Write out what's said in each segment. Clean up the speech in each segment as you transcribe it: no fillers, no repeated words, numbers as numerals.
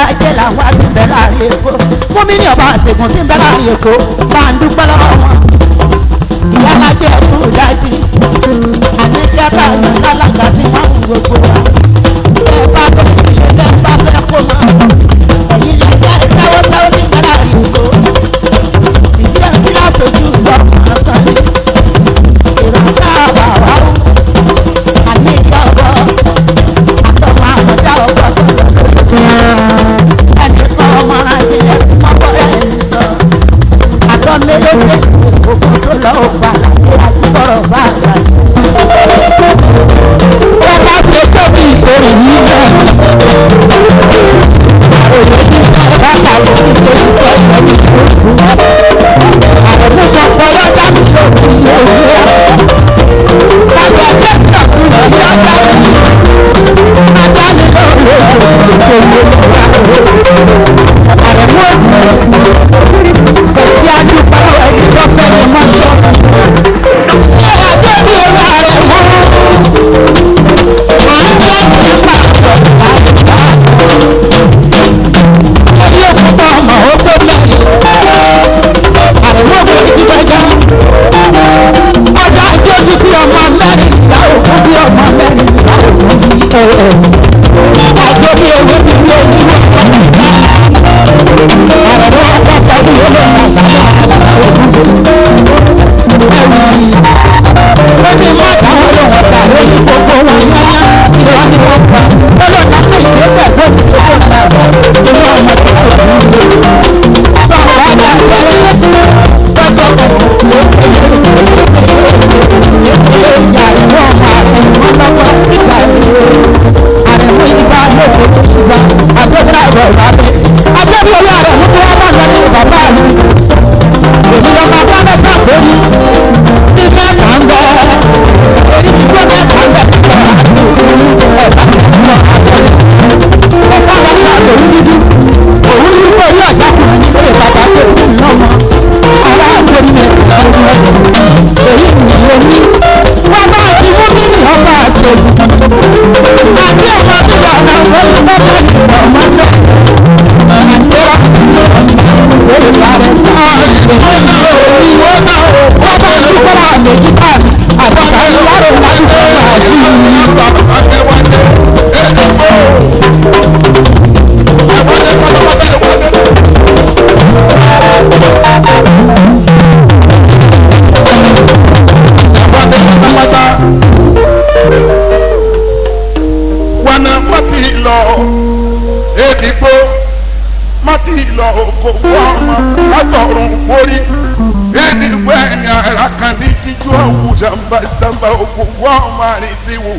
ajé làwọn àti bẹ̀ láàrin èkó mú mi ní ọba àṣegùn tí ń bẹ̀ láàrin èkó bá ń dúpẹ́ lọ́wọ́ wọn. ìyá alájẹ ẹ̀kú ìdájí àníjẹ́ bá yàn lálàgbà tí wọ́n ń gbogbo wa. ẹ bá bẹ̀rẹ̀ ilé tẹ́ ń bá fẹ́ kó mọ́ ẹ̀yin lẹ́jẹ́ ìsáwọ́sáwọ́ tí ń bẹ̀ láàrin èkó. ìdílé ńlá sojú lọ máa sáré ìrọ̀lá àbàwá àníjẹ́ ọ̀bọ àtọ̀mọ́ àmọ́já ọ̀bọ tó lọ ẹnì kan ọmọ ajé ẹ̀kú mọ́kọ́ ẹ̀ ń sọ àtọ́ mélòó òkú tó lọ ògbà láti àtúbọ̀rọ̀ bá àgbà yìí. wọ́n bá ṣe tóbi ìkórè yìí náà òye ní bàbá làwọn ìgbésí tó ẹ̀sọ́ ní ìlú àrùn kan pọ̀lọ́ dábì lórí ilé ìwé bàbá ẹgbẹ́ ìtàkùnlẹ̀ ní ọjà yìí àdáni lórí ìgbésí ìwé àrùn ògùn ètí adúpẹ́ ẹni tó fẹ́ ni mọ́ṣọ́ ṣé àjọ bí ọ̀rọ̀ rẹ̀ mọ́ ayé òkúta ọmọ ó tó mẹ́rin àrùn ògùn ti gbẹjọ ọjà àjọjú bí ọmọ mẹ́rin ìyá òkú bí ọmọ mẹ́rin ìyá òkú bí àjọ bí ewé bí bí onímọ̀ àrùn ọkọ̀ sọ́dún yóò lọ ó ní má dáwọn lọ́wọ́ ta lórí gbogbo wọn yáyá ìwà ni wọ́n pa ọlọ́dà pé ìgbésẹ̀ tó ti tó tó ta lọ inú ọmọ tó wà ní ìlú sọ̀rọ̀ ọ̀dà ìgbẹ́rẹ́ lọ́jọ́ ìyá rẹ̀ wọ́n máa rẹ̀ wọ́n lọ́wọ́ ìgbà ìlú àrẹ̀mú ìgbà lóko ìgbà àgbẹ̀dẹ̀ àgbẹ̀ ìbábẹ́ àgbẹ̀bí orí àrẹ̀mú tó wọ́n bá lọ ní bàbá mi èmi lọ́mọ abúlé sàgbóni tí mẹ́ta ń bẹ́ èyí tí kò mẹ́ta ń bẹ́ tó wà ní ẹ̀bá ìmọ̀ àbẹ̀rẹ̀ ẹ̀ka wọn ní àgbòrú dídú òun ní orí ọ̀já kùnrin ní lórí bàbá tó kù lọ́mọ ará àgbòrú mẹ́ta ń bẹ́ èyí ni omi wọn bá ti mú kí ni ọba àṣẹ àti ọmọ tó wà náà wọ́n ti bá bá ní ọmọ náà àdéhà lórí ààrẹ náà ìwọ náà wọ́n bá ní kọ́ra àmẹ́jíkà àbọ̀kà ìlàrò láti fẹ́ àti wana mati lọ edigbo mati lọ oko wọọma látọrun orí edigbo ẹni ara kan ní jíjú ọwù zambazamba oko wọọma rìndínwó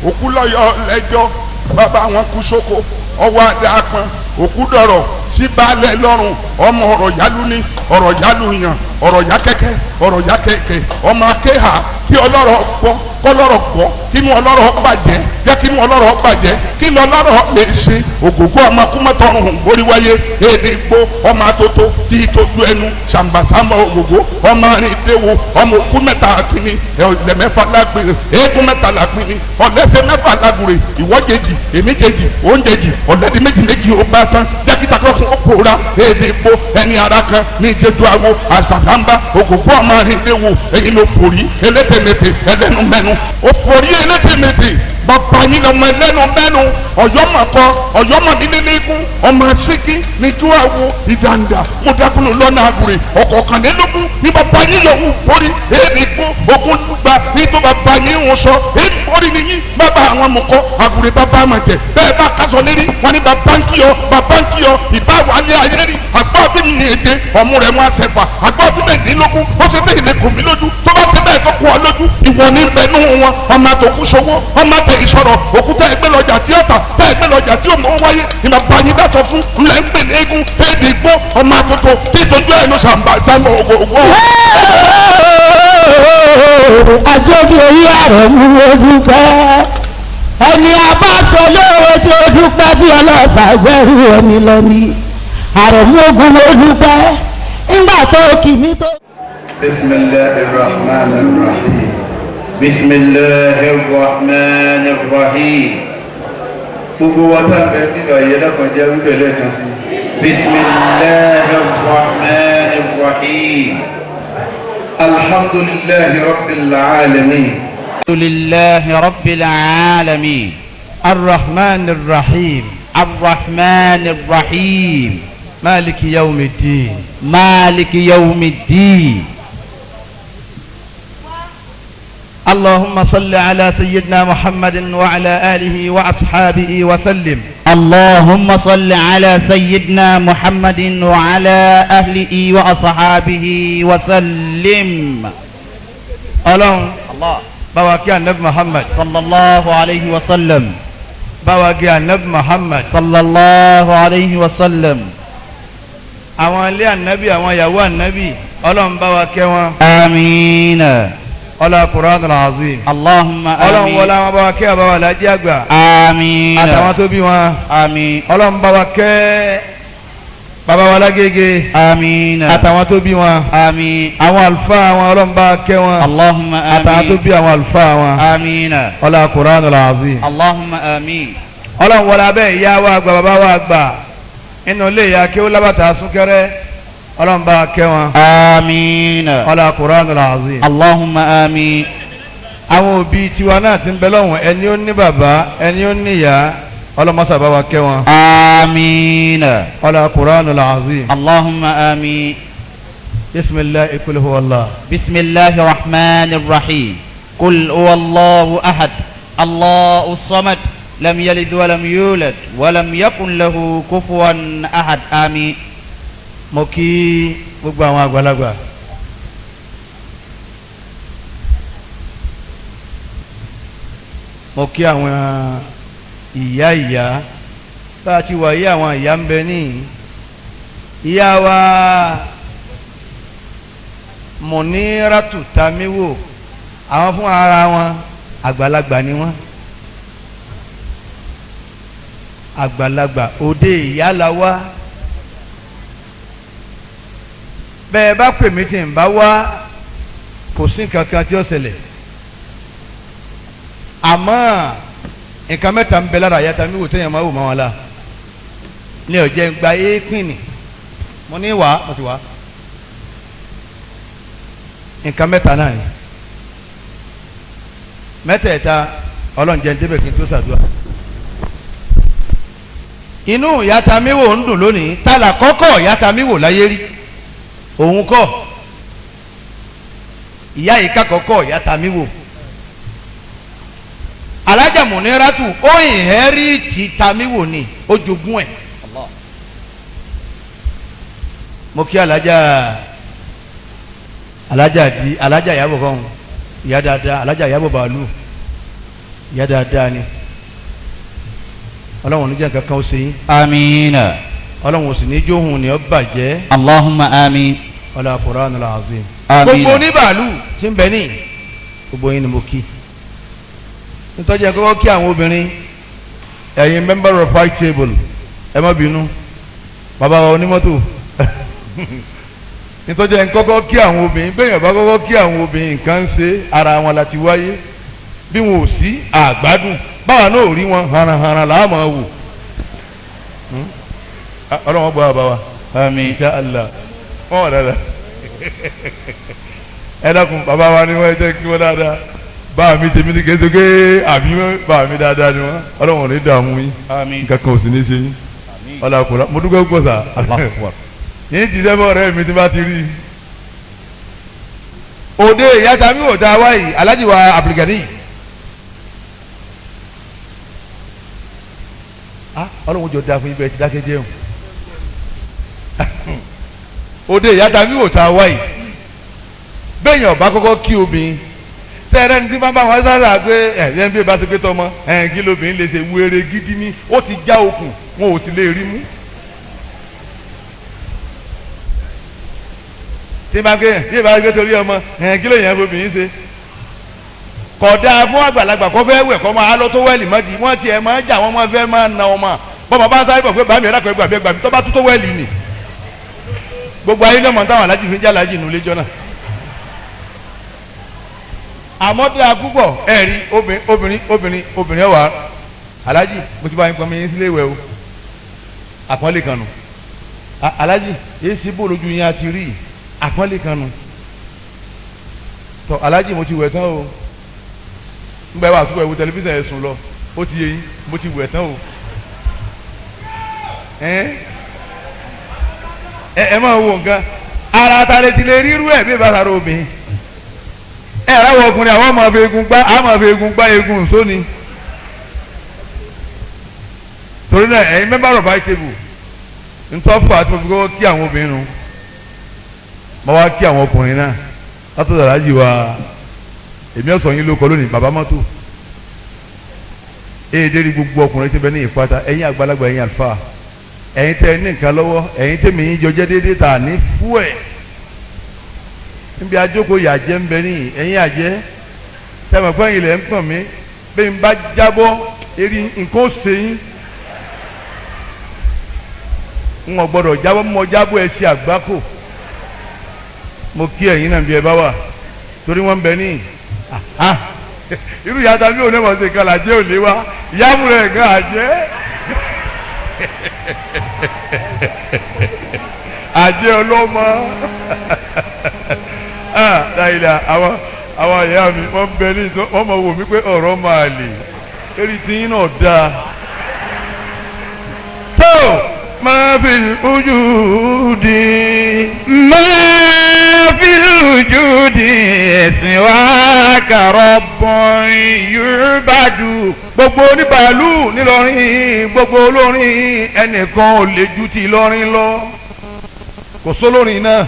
òkú lọyọ lẹ́jọ́ bàbá wọn kú sóko ọwọ́ adá pọn òkú dọ̀rọ̀ sí baálẹ̀ lọ́rùn ọmọ ọ̀rọ̀ yálù ní ọ̀rọ̀ yálù yàn ọ̀rọ̀ yá kẹ́kẹ́ ọ̀rọ̀ yá kẹ́kẹ́ ọmọ akéhà kí ọlọ́rọ̀ gbọ́ kọ́lọ́rọ̀ gbọ́ kínú ọlọ́rọ̀ bàjẹ́ jẹ́ kínú ọlọ́rọ̀ bàjẹ́ kínú ọlọ́rọ̀ lè ṣe ògògó ọmọ kúmọ́tọ̀rùn borí wáyé èdè gbó ọmọ atótó tí tójú ẹnu sàmbàsàmbà ògògó ọmọ àrídéwò ọmọ òkú mẹ́ta àpínní ọ̀lẹ́ mẹ́fà lágbèrè eégún mẹ́ta lápínní ọ̀lẹ́fẹ́ mẹ́fà lágùrè ìwọ́jẹ̀jì èmíjẹ̀jì oúnjẹ̀jì ọ̀lẹ́dì méjì méjì ó bá tán dókítà kọ́kún ó pòórá èdè gbó ẹni ara kan ní ìjẹ́jú àwo àṣàkàmbá ògògó ọmọ àrídéwò èyí ló pòrí elétèmẹ́tè ẹlẹ́nu mẹ́nu ó pòrí elétèmẹ́tè bàbá yín lọmọ ẹlẹ́nu mẹ́nu ọ̀yọ́mọ̀kọ ọ̀yọ́mọ̀dínlẹ́lẹ́gún ọmọ síkí níjú àwo ìdàǹdà mọ̀dákùnrin lọ́nà àgùrè ọ̀kọ̀ọ̀kànlélógún ní bàbá yín yòówù borí èdè gbó ogun gba ní tó bàbá yín ń sọ èdè borí ni yín bàbá àwọn mọ̀kọ àgùrè bàbá àmọ̀jẹ̀ bẹ́ẹ̀ bá kásọ̀ lérí wọn ní bàbá ń kíyọ ìbá wà lé ayé rí àgbà bí mi èdè ọmú rẹ̀ wọn àṣẹfà àgbà bí mẹ́ẹ̀ẹ́dínlógún ó ṣe bẹ́ẹ̀ lè kò mí lójú tó bá ti bẹ́ẹ̀ tó kú ọ lójú ìwọ ní bẹ́ẹ̀ nù wọn ọmọ àtòkù sọwọ́ ọmọ àtẹ ìsọ̀rọ̀ òkúta ẹgbẹ́ lọ́jà tí ọ̀tà bẹ́ẹ̀ ẹgbẹ́ lọ́jà tí òmò wáyé ìmọ̀pá yín dáṣọ fún ńlẹ̀ ń pè ní eégún éèdì igbó ọmọ àtòkò tí ìtọ́jú ẹ̀ ló sàmbà sàmbà ògògó. àjọbí orí ààrẹ mú ojú fẹ́ ẹni abáṣọ lóore tí ó dúpẹ́ bí ọlọ́sà gbẹ́rù ẹni lọ ní ààrẹ mú ogun ojú fẹ́ ńgbà tó kì mí tó. Bismillahirrahmanirrahim. بسم الله الرحمن الرحيم gbogbo wa tá a bẹ bíbá yẹn lákànjá wípé lẹ́ẹ̀kan sí. bismillahir rahmanir rahim alhamdulillahi rabbil alamin. alhamdulillahi rabbil alamin arrahmanir rahim arrahmanir rahim maliki yawmiddin maliki yawmiddin. اللهم صل على سيدنا محمد وعلى آله وأصحابه وسلم. اللهم صل على سيدنا محمد وعلى أهله وأصحابه وسلم. الله بواكي النبي محمد صلى الله عليه وسلم. بواكي النبي محمد صلى الله عليه وسلم. àwọn ilé ànábì àwọn ìyàwó ànábì Ọlọ́run bá wa kẹ́ wọn. àmín. ọlá Qur'an al-azim. Allahumma àmín. Ọlọ́run wọlé àwọn bá wa kẹ́ àbáwá alájí àgbà. àmín. àtàwọn tó bí wọn. àmín. Ọlọ́run bá wa kẹ́ bàbá wa lágége. àmín. àtàwọn tó bí wọn. àmín. àwọn àlùfáà wọn Ọlọ́run bá wa kẹ́ wọn. Allahumma àmín. àtàwọn tó bí àwọn àlùfáà wọn. àmín. ọlá Qur'an al-azim. Allahumma àmín. Ọlọ́run wọlé abẹ́ ìyá wa àgbà bàbá wa àgbà inú ilé ìyá kí ó lábàtà súnkẹrẹ Ọlọ́run bá kẹ́ wọn. àmín. ọlá Qur'anul azim. Allahumma àmín. àwọn òbí tiwa náà ti ń bẹ lọ́wọ́n ẹni ó ní bàbá ẹni ó ní ìyá ọlọ́mọṣà bá wa kẹ́ wọn. àmín. ọlá Qur'anul azim. Allahumma àmín. bisimilahi qul huwallah. bisimilahi rahmanir rahim. qul huwallahu ahad allahu samad. لم يلد ولم يولد ولم يكن له كفوا أحد آمين. mo kí gbogbo àwọn àgbàlagbà mo kí àwọn ìyá ìyá bá a ti wà yí àwọn ìyá ń bẹ ní ìyá wa Muniratu Tamiwo àwọn fún ara wọn àgbàlagbà ni wọn. àgbàlagbà òde ìyá la wá bẹ́ẹ̀ bá pè mí tí n bá wá kò sí nǹkan kan tí ó ṣẹlẹ̀ àmọ́ nǹkan mẹ́ta ń bẹ lára àyàtà mi wò téèyàn máa wò mọ́ wọn la ní ọ̀jẹ̀ ń gba éèpìnì mo ní wàá mo ti wá nǹkan mẹ́ta náà ni mẹ́tẹ̀ẹ̀ta ọlọ́njẹ́ ń débẹ̀ kí n tó ṣàdúrà. inú ìyá Tamiwo ń dùn lónìí tálà kọ́kọ́ ìyá Tamiwo láyé rí òun kọ́ ìyá ìka kọ́kọ́ ìyá Tamiwo alájà Muniratu ó ìhẹ́rìtì Tamiwo ni ó jogún ẹ̀ mo kí alájà Ìyábọ̀ kan ìyá dáadáa alájà Ìyábọ̀ Bàálù ìyá dáadáa ni ọlọ́run oníjẹ́ nǹkan kan ó ṣe yín. amiina. ọlọ́run òsì ní jóhun ni ó bàjẹ́. Allahumma àmín. ọlá Qur'anul azim. amiina. gbogbo oníbàálù tí ń bẹ ní gbogbo yín ni mo kí. nítorí ẹ̀ kọ́kọ́ kí àwọn obìnrin ẹ̀yin member of fight table ẹ má bínú bàbá wa onímọ́tò nítorí ẹ̀ kọ́kọ́ kí àwọn obìnrin bẹ́ẹ̀ yẹn bá kọ́kọ́ kí àwọn obìnrin nǹkan ń ṣe ara wọn láti wáyé bí wọn ò sí àgbádùn báwa náà ò rí wọn haranharan láàmú wò ọlọ́wọ́n gbọ́ àbáwá àmín insha Allah wọ́n wà dáadáa ẹ dákun bàbá wa ni wọ́n jẹ́ kí wọ́n dáadáa báwa mi tèmi ní kéékèèké àbí báwa mi dáadáa ni wọ́n ọlọ́wọ́n ní dààmú yín nǹkan kan ò sì ní ṣe yín ọlọ́kùnrin mo dúpẹ́ gbọ́ sà yín ti sẹ́fọ̀ ọ̀rẹ́ mi tí bá ti rí òde ìyá Tamiwo tá a wáyé Alhaji wa Abdulgani ọlọ́run jọ da fún ibẹ̀ ti dákẹ́ jẹun òde ìyá Tamiwo tá a wáyé bẹ́ẹ̀ yàn bá kọ́kọ́ kí obìnrin sẹ́ẹ̀rẹ́ ní tí bá bá wọn sára pé ẹ̀ bí bá ti pé tọmọ kí lóbìnrin lè ṣe wéré gidi ní ó ti já okùn wọn ò sì lè rí mú. tí bá gbé torí ọmọ kí ló yẹn fobìnrin ṣe kódà fún àgbàlagbà kó fẹ́ wẹ̀ kó máa lọ tó wẹ̀lì mọ́dì wọ́n tiẹ̀ máa jà wọ́n máa fẹ́ máa na ọmọ bọ́mọ bá sáré bọ̀ pé bàmí ẹ̀rọ àkọ́gbà gbàgbà tó bá tó wẹ̀lì nì gbogbo ayé náà mọ̀ táwọn alájì fi ń jà lájì nù lẹ́jọ́ náà. àmọ́ tó a púpọ̀ ẹ̀rí obìnrin ọ̀wà alájì mo ti bá yín pọn mi yín sílé ìwẹ̀ o àpọ́nlé kan nù alájì èyí sì bò lójú yín àti rí àpọ́nlé kan nù tọ alájì mo ti wẹ̀ tán o ń bẹ wà túbọ̀ ìwò tẹlifíṣàn ẹ̀ sùn lọ ó ti yé yín mo ti wẹ̀ tán o ẹ máa wo nǹkan ara àtàlẹ́ ti lè rírú ẹ̀ bí ìbára rẹ obìnrin ẹ ráwọ ọkùnrin àwọn ọmọ ọbẹ̀ egun gbá àwọn ọmọ egun gbá egun sóni torí náà ẹ̀yin member of high table ntọ́fù àti òfin kọ́kọ́ kí àwọn obìnrin nù mo wá kí àwọn ọkùnrin náà látọ̀dọ̀ aláàjì wa èmi ọ̀sán yín ló kọ lónìí bàbá mọ́tò èdè rí gbogbo ọkùnrin tí bẹ ní ìpátá ẹ̀yin àgbàlagbà ẹ̀yin àlùfáà ẹ̀yin tẹ́ ní nǹkan lọ́wọ́ ẹ̀yin tẹ́ mi yín jọjẹ́ déédéé tà ní fú ẹ̀ níbi àjókòó yàjẹ́ ń bẹ níyì ẹ̀yin àjẹ́ tẹ́mọ̀ pé ẹ̀yin lẹ̀ ń pọ̀n mí bẹ́ẹ̀ ń bá jábọ́ eré nǹkan ó ṣe yín ń wọ́n gbọ́dọ̀ jábọ́ mọ́ jábọ́ ẹ ṣe àgbákò mo kí ẹ̀yin náà bí ẹ bá wà torí wọ́n ń bẹ níyì irú yàtọ̀ mi ò ní mọ̀ sí kan làjẹ́ ò lé wa ìyáàmú rẹ̀ gan àjẹ́ àjẹ́ ọlọ́mọ dáìlà àwọn ìyá mi wọ́n bẹ ní ìtọ́ wọ́n mọ̀ wò mí pé ọ̀rọ̀ máa lè eré tí yín náà dáa tó máa fi ojú di máa fi ojú di ẹ̀sìn wa kàrọ̀ bọ̀n yorùbá dù gbogbo oníbàálù nílọrin gbogbo olórin ẹnìkan ò lè ju ti Ìlọrin lọ kò sólórin náà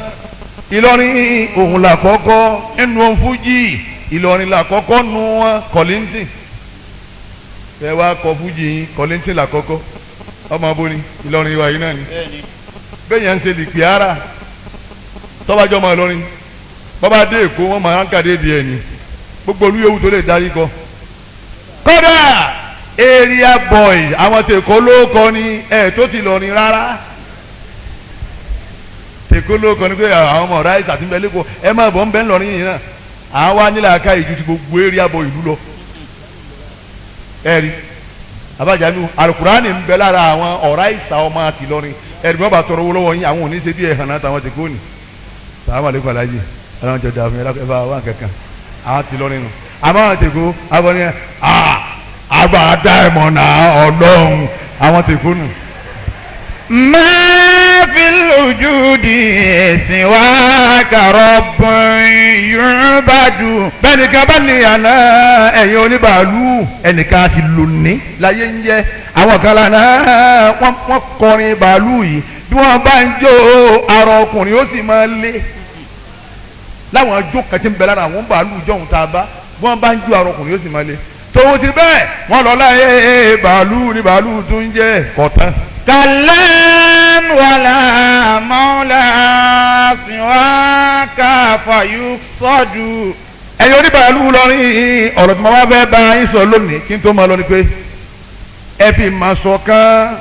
Ìlọrin òun là kọ́kọ́ ẹnu fújì Ìlọrin là kọ́kọ́ nu wọn Kollington ẹ wá kọ fújì yín Kollington là kọ́kọ́ ọmọ abóni Ìlọrin wa yìí náà ni bẹ́ẹ̀ yẹn ń ṣe lìpì ara tọ́bajọ́ ọmọ Ìlọrin bọ́bá dé Èkó wọn máa ń kàdé díẹ̀ ni gbogbo olú yòówù tó lè darí kọ kódà area boy àwọn tèkó ló kọ ni ẹ tó ti Ìlọrin rárá tèkó ló kọ ni pé àwọn ọmọ ọ̀rá ìsàtí bẹ́ẹ̀ lẹ́kọ̀ọ́ ẹ máa bọ̀ ń bẹ́ ń lọrin yìí náà àwọn wa nílẹ̀ aka ìjú ti gbogbo area boy ìlú lọ ẹ rí abájáde alukurani ń bẹ lára àwọn ọ̀rá ìsà ọmọ àti Ìlọrin ẹ rí bí wọ́n bá tọrọ owó lọ́wọ́ yín àwọn òní ṣe bí ẹ̀hàn náà tàwọn tèkó ni sàlámù aleykum alájì ọlọ́run jọ dàbí ẹ bá wà kankan àwọn ti Ìlọrin nù àmọ́ àwọn tèkó àwọn ni agbára dáìmọ̀ náà ọlọ́run àwọn tèkó nù. máa fi lójú di ẹ̀sìn wa kàrọ̀ bọ̀n yorùbá dù. bẹ́ẹ̀nìkan bá ní àná ẹ̀yin oníbàálù ẹnìkan sì lò ní láyé ń jẹ́ àwọn kan lánàá wọ́n kọrin bàálù yìí bí wọ́n bá ń jó ara ọkùnrin ó sì máa lé láwọn ọjọ́ kẹtí ń bẹ lára àwọn bàálù jọ̀hún tá a bá bí wọ́n bá ń jó ara ọkùnrin ó sì máa lé tòun ti bẹ́ẹ̀ wọ́n lọ láyé bàálù ní bàálù tó ń jẹ́ kọ̀tán. kàlán wàlà mọ́lá síwáka fàyú sọ́dù. ẹ̀yin oníbàálù lọ́rin ọ̀rọ̀ tí mo bá fẹ́ bá yín sọ lónìí kí n tó máa lọ ni pé ẹ fi máa sọ kán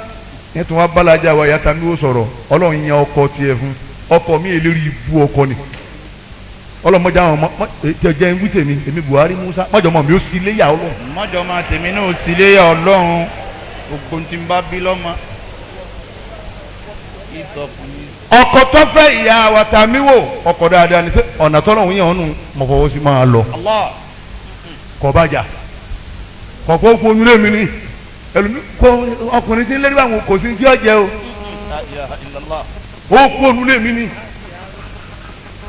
ní tí wọ́n balaja wa yàtọ̀ ní o sọ̀rọ̀ ọlọ́run yan ọkọ tiẹ̀ fún ọkọ mi èlérí ibú ọkọ ni ọlọmọdé àwọn ọmọ jẹjẹ ń wí tèmi èmi Buhari Musa mọjọmọ mi ó sì léyà Ọlọ́run. mọjọmọ tèmi náà ó sì léyà Ọlọ́run gbogbo tí n bá bí lọ́mọ. ọkọ tó fẹ́ ìyá wa ta mí wò ọkọ dáadáa ní ọ̀nà tọ́lọ́hún yẹn ọ̀nù mọ̀ fọwọ́ sí máa lọ. kọ bàjá kọ kó kó onúlé mi ni ẹlòmí kó ọkùnrin tí ń lérí àwọn kò sí tí ó jẹ o ó kó onúlé mi ni.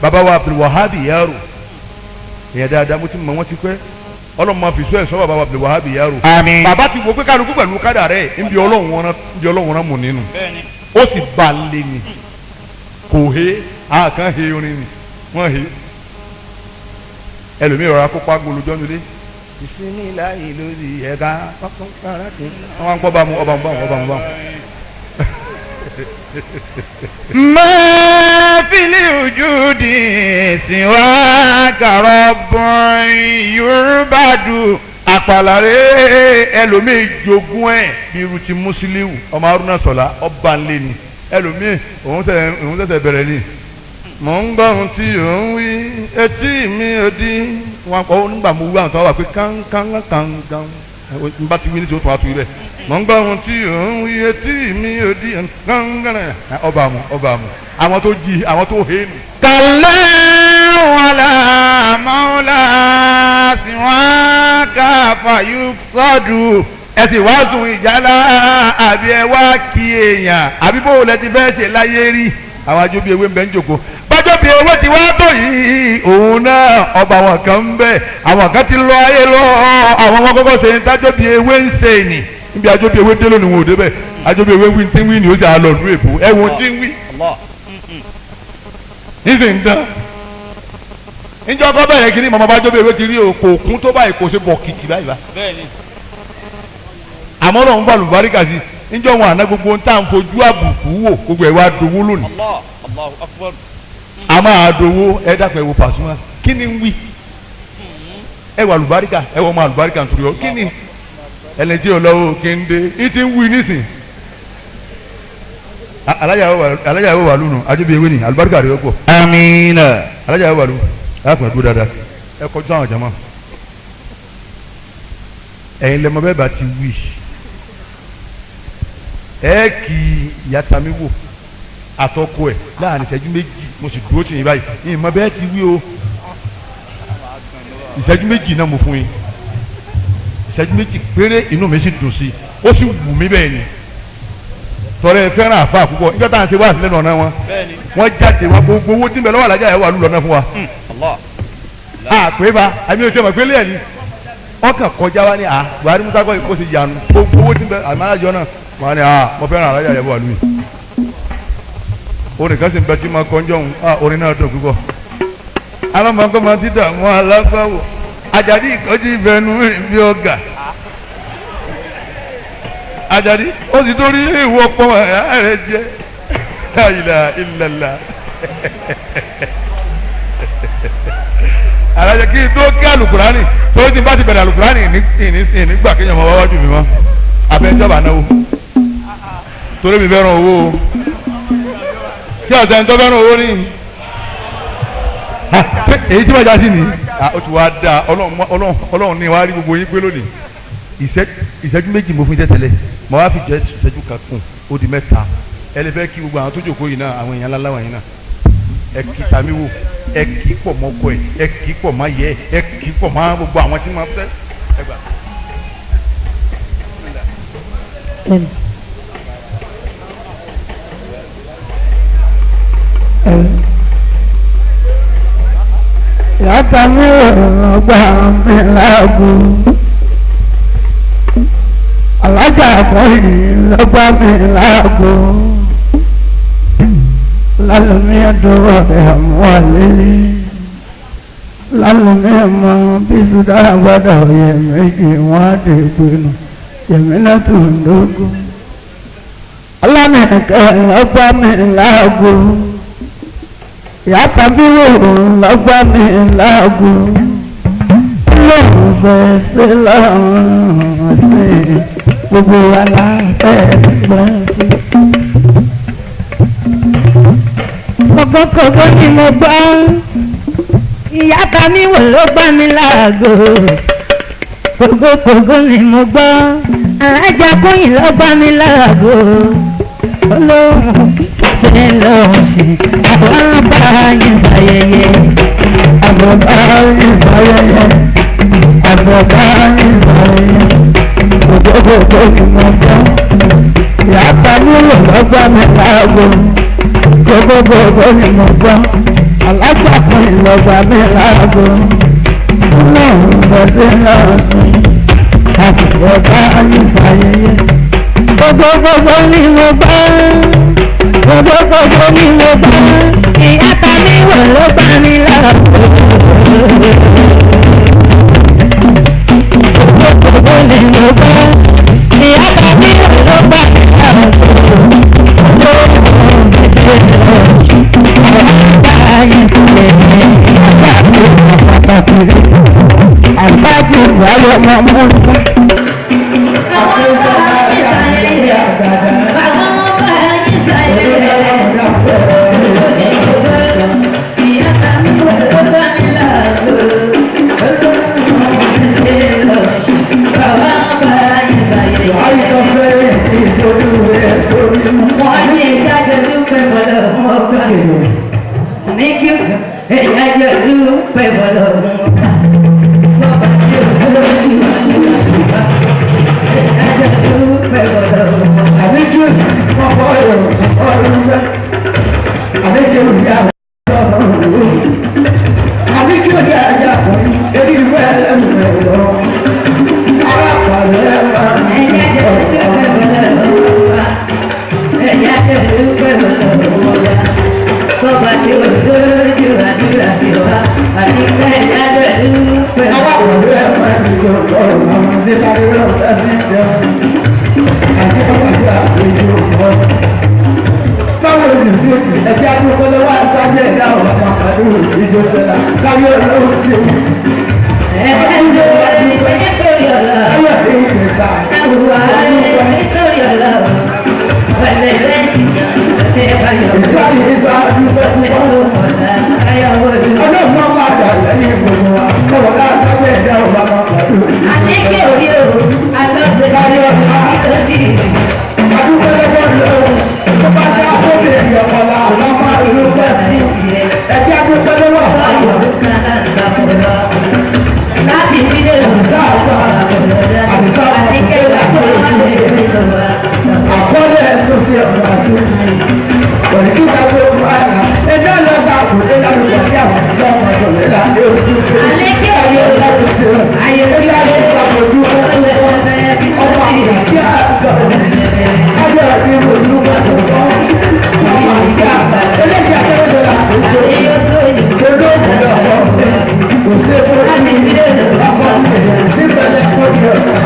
bàbá wa Abdul Wahab Yaro ìyẹn dáadáa mo ti mọ wọn ti pẹ́ ọlọ́mọ fi sọ ẹ̀ sọ bàbá wa Abdul Wahab Yaro. àmín. bàbá ti wo pé kálukú pẹ̀lú kádà rẹ̀ nbí ọlọ́run wọn mú nínú ó sì bá a lé ni kò he àkàn he orin ni wọ́n he ẹlòmíì rọra kópa gbolójọ́ nílé ìsinmi láàyè lórí ẹ̀ka wọ́n kọ́ bá mu ọba mu bá mu. máa fi lè ojú di ẹ̀sìn wa kàrọ̀ bọ̀n yorùbá dù. àpàlàré ẹlòmíì jogún ẹ bí irú ti Musiliu ọmọ Haruna Sọlá ọba ńlẹ ni ẹlòmíì òun tẹsẹ bẹ̀rẹ̀ ni mò ń gbọ́ ohun tí ò ń wí etí mi ò di wọn kọ́ nígbà mo wí àwọn tó wà pé kánkán n bá ti wí ní tí o tún wá tu ibẹ̀ mọ̀ ń gbọ́ ohun tí òun wí etí mi ò di gángan ọba mu àwọn tó jí àwọn tó hé nù. kàlẹ́ wàlà mọ́lá síwáńkà fàyú sọ́dù ẹ sì wá sùn ìjálá àbí ẹ wá kí èèyàn àbí bó lẹ ti fẹ́ ṣe láyé rí àwọn ajóbi ewé ń bẹ ń jòkó bájóbi ewé ti wá tó yìí òun náà ọba àwọn kan ń bẹ àwọn kan ti lọ ayé lọ àwọn ọmọ kọ́kọ́ ṣe ń tájóbi ewé ń ṣe nì níbi ajóbi ewé dé lónìí wọn ò débẹ̀ ajóbi ewé wí tí ń wí ni ó sì àlọ́ ọdún èbó ẹ̀wọ̀n tí ń wí nísìnyí ń dán níjọ́ kọ́ bẹ̀rẹ̀ kí ni mọ̀mọ́ bájóbi ewé ti rí òkò òkun tó báyìí kò ṣe bọ̀ kìtì báyìí bá àmọ́ náà ń bá lùbáríkà sí níjọ́ wọn àná gbogbo ń tà ń fojú àbùkù wò gbogbo ẹ̀ wá dowó lónìí a máa dowó ẹ dàpọ̀ ẹ wo Pasuma kí ni ń wí ẹ wà lùbáríkà ẹ wọ ọmọ àlùbáríkà nítorí ọ kí ni ẹlẹ́tí ọlọ́wọ́ kéńdé ẹ ti ń wí nísìn alájàwó wà lónìí ajóbi ewé ni àlùbáríkà rẹ pọ̀ amiina alájàwó wà lónìí alákùnrin dúró dáadáa ẹ kọjú àwọn jama ẹ̀yin lẹ́mọ bẹ́ẹ̀ bá ti wí ẹ kì í yàtà mi wò àtọkọ ẹ láàrin ìṣẹ́jú méjì mo sì dúró tì yín báyìí yín mọ bẹ́ẹ̀ ti wí o ìṣẹ́jú méjì náà mo fún yín ìṣẹ́jú méjì péré inú mi sì dùn sí i ó sì wù mí bẹ́ẹ̀ ni tọrẹ fẹ́ràn àfa púpọ̀ nígbà tá à ń ṣe wá sílẹ̀ ọ̀nà wọn wọ́n jáde wọn gbogbo owó tí ń bẹ lọ́wọ́ alájà ẹ̀ wà lù lọ́nà fún wa àpè bá àmì òṣèlú ọmọ ìpínlẹ̀ ni wọ́n kàn kọjá wa ní Buhari Musa kọ́ ìkó ṣe yanu gbogbo owó tí ń bẹ àmì alájọ náà wọ́n á ní mo fẹ́ràn alájà ẹ̀ wà lù mí orin kan sì ń bẹ tí ma kọjọ ń orin náà tó púpọ̀ alámọ̀kọ́ máa ti dààmú alágbàwò Àjàdí ìkọ́jú ìbẹ̀nu bí ọ̀gá Àjàdí ó sì torí ìwọ pọ̀ ẹ̀ rẹ̀ jẹ́ láyìlá ìlàlá alájà kí n tó gé alukurani tó ti bá ti bẹ̀rẹ̀ alukurani nígbà kéèyàn máa wáwájú mi mọ́ abẹ́ńjọba náwó torí mi fẹ́ràn owó o tí ọ̀sẹ̀ ń tọ́ fẹ́ràn owó ní èyí tí wọ́n já sí ni ó ti wá dáa ọlọ́run ní wàá rí gbogbo yín pé lónìí ìṣẹ́jú méjì mo fún iṣẹ́ tẹ́lẹ̀ mo wá fi jẹ́ ìṣẹ́jú kan kún ó di mẹ́ta ẹ lè fẹ́ kí gbogbo àwọn tó jòkó yìí náà àwọn èèyàn ńláńlá wọ̀nyí náà ẹ kì í tàmí wò ẹ kì í pọ̀ mọ́ ọkọ ẹ kì í pọ̀ mọ́ yẹ ẹ kì í pọ̀ mọ́ gbogbo àwọn tí wọ́n fẹ́ ẹ gbà. Yàtọ̀ mi ò gbà mí láàbù. Alájà àkọ́yìn ló gbà mí láàbù. Lálùmí ẹ̀dọ́rọ̀ rẹ̀ mú àlélí. Lálùmí ẹ̀mọ́ bí Sùdá gbọ́dọ̀ yẹ méjì wọ́n á dé ìpinnu. Yẹ̀mí náà tó ń dógún. Ọlọ́mìnkẹ́ ló gbà mí láàbù. Yàtọ̀ bí òun lọ́gbà mi láàgò lóun fẹ́ sí lọ́rùn sí gbogbo aláfẹ́ gbọ́n sí. Kọ̀gọ́kọ̀gọ́ ni mo gbọ́ ìyàtọ̀ mi wò ló gbà mí láàgò. Kọ̀gọ́kọ̀gọ́ ni mo gbọ́ alájà kóyìn ló gbà mí láàgò. Olóhùn ṣe lọ́hùn sí àwọn bá yín ṣayẹyẹ àwọn bá yín ṣayẹyẹ àwọn bá yín ṣayẹyẹ gbogbogbò ni mo gbọ́ ìyàtọ̀ nílò lọ́gbà mi láàgò gbogbogbò ni mo gbọ́ alágbàpọ̀ ìlọ́gbà mi láàgò olóhùn ṣe lọ́hùn sí àsìkò bá yín ṣayẹyẹ gbogbogbò ni mo gbọ́. Gbogbo ni mo bá ìyàtọ̀ mi wò ló bá mi láàbò. Gbogbo ni mo bá ìyàtọ̀ mi wò ló bá mi láàbò. Lóòrùn mi ṣe lọ àgbà yìí sílẹ̀ àgbà mi pàtàkì rẹ̀ àgbájú ìwáyọ̀ ọmọ mọ́sá. Bye. ní kí ẹ̀yà jẹ́ dúpẹ́ bọ́lọ̀ sọ́ba tí o tó ti wà ẹ̀yà jẹ́ dúpẹ́ bọ́lọ̀. àbíjú ọkọ ọrùn bẹ àbíjú ìyá ọrùn ló àbíjú ìyá ajá kan ebi ìwé ẹlẹ́nu rẹ̀ lọ alápàlẹ́ máa ń ẹ̀yà jẹ́ dúpẹ́ bọ́lọ̀ ẹ̀yà jẹ́ dúpẹ́ bọ́lọ̀ sọ́ba tí o tó ti wà dúrà tí o wá àti ẹ̀yà jẹ́ dúpẹ́ bọ́lọ̀. alápàlẹ́ máa ń jọ ọ̀rọ̀ àwọn tí kárí rẹ̀ fẹ́ fi jẹun àti ọmọdé àgbèjì ọ̀pọ̀. báwo ni ìdí òsì ẹ̀jẹ̀ àkókò lọ́wọ́ àṣàjẹ́ ìdá ọ̀rọ̀ kan pàdé ìjọ sẹ́la káyọ̀ ọlọ́run sí i. ẹ̀jẹ̀ ń lo ẹ̀jẹ̀ nítorí ọ̀la. ayọ̀ ní ìgbésà. ẹ̀wùwà ẹ̀jẹ̀ nítorí ọ̀la. wẹ̀lẹ̀ lẹ́yìn ẹ̀jẹ̀ báyọ̀. ìjọ yìí sáájú sẹ́kù wá. ọlọ́run máa dà lẹ́yìn gbogbo wa lọ́wọ́ láṣàjẹ́ ìdá ọ̀rọ̀ kan pàdé. àlékè orí o alọ́sẹ̀ káyọ̀ ìdọ̀tí. àdúgbò lọ́wọ́ lọ́wọ́ tó bá dá fóònù ènìyàn kọ̀ọ̀la àwọn máa ń lò bẹ́ẹ̀ sí. ẹ̀jẹ̀ àdúgbò lọ́wọ́ sọ́yọ̀ kan láti sàkóso. láti ìdílé òṣìṣẹ́ àgbà àlékè àkọọ́lẹ̀ ẹ̀sọ́sí ọ̀rọ̀ àṣẹ òrìkí ìdájọ́ ọmọ àná ẹgbẹ́ lọ́gbà àkùdé lárúkọ sí àwọn ìṣẹ́ ọmọ ìṣọ̀lẹ̀ láti ojú àlékè ayé ọlọ́run sí ọ ayé ẹgbẹ́ ayé ìṣàkójú ọmọ àgbà kí á gbà ayé ọdún ìmọ̀lú gbàdọ̀ ọmọ àgbà eléyìí akẹ́rẹ́sẹ̀ là kò sí olóògùn lọ́wọ́ kò sí fún ọkọ̀ nígbàdàn kò ní ọ̀sán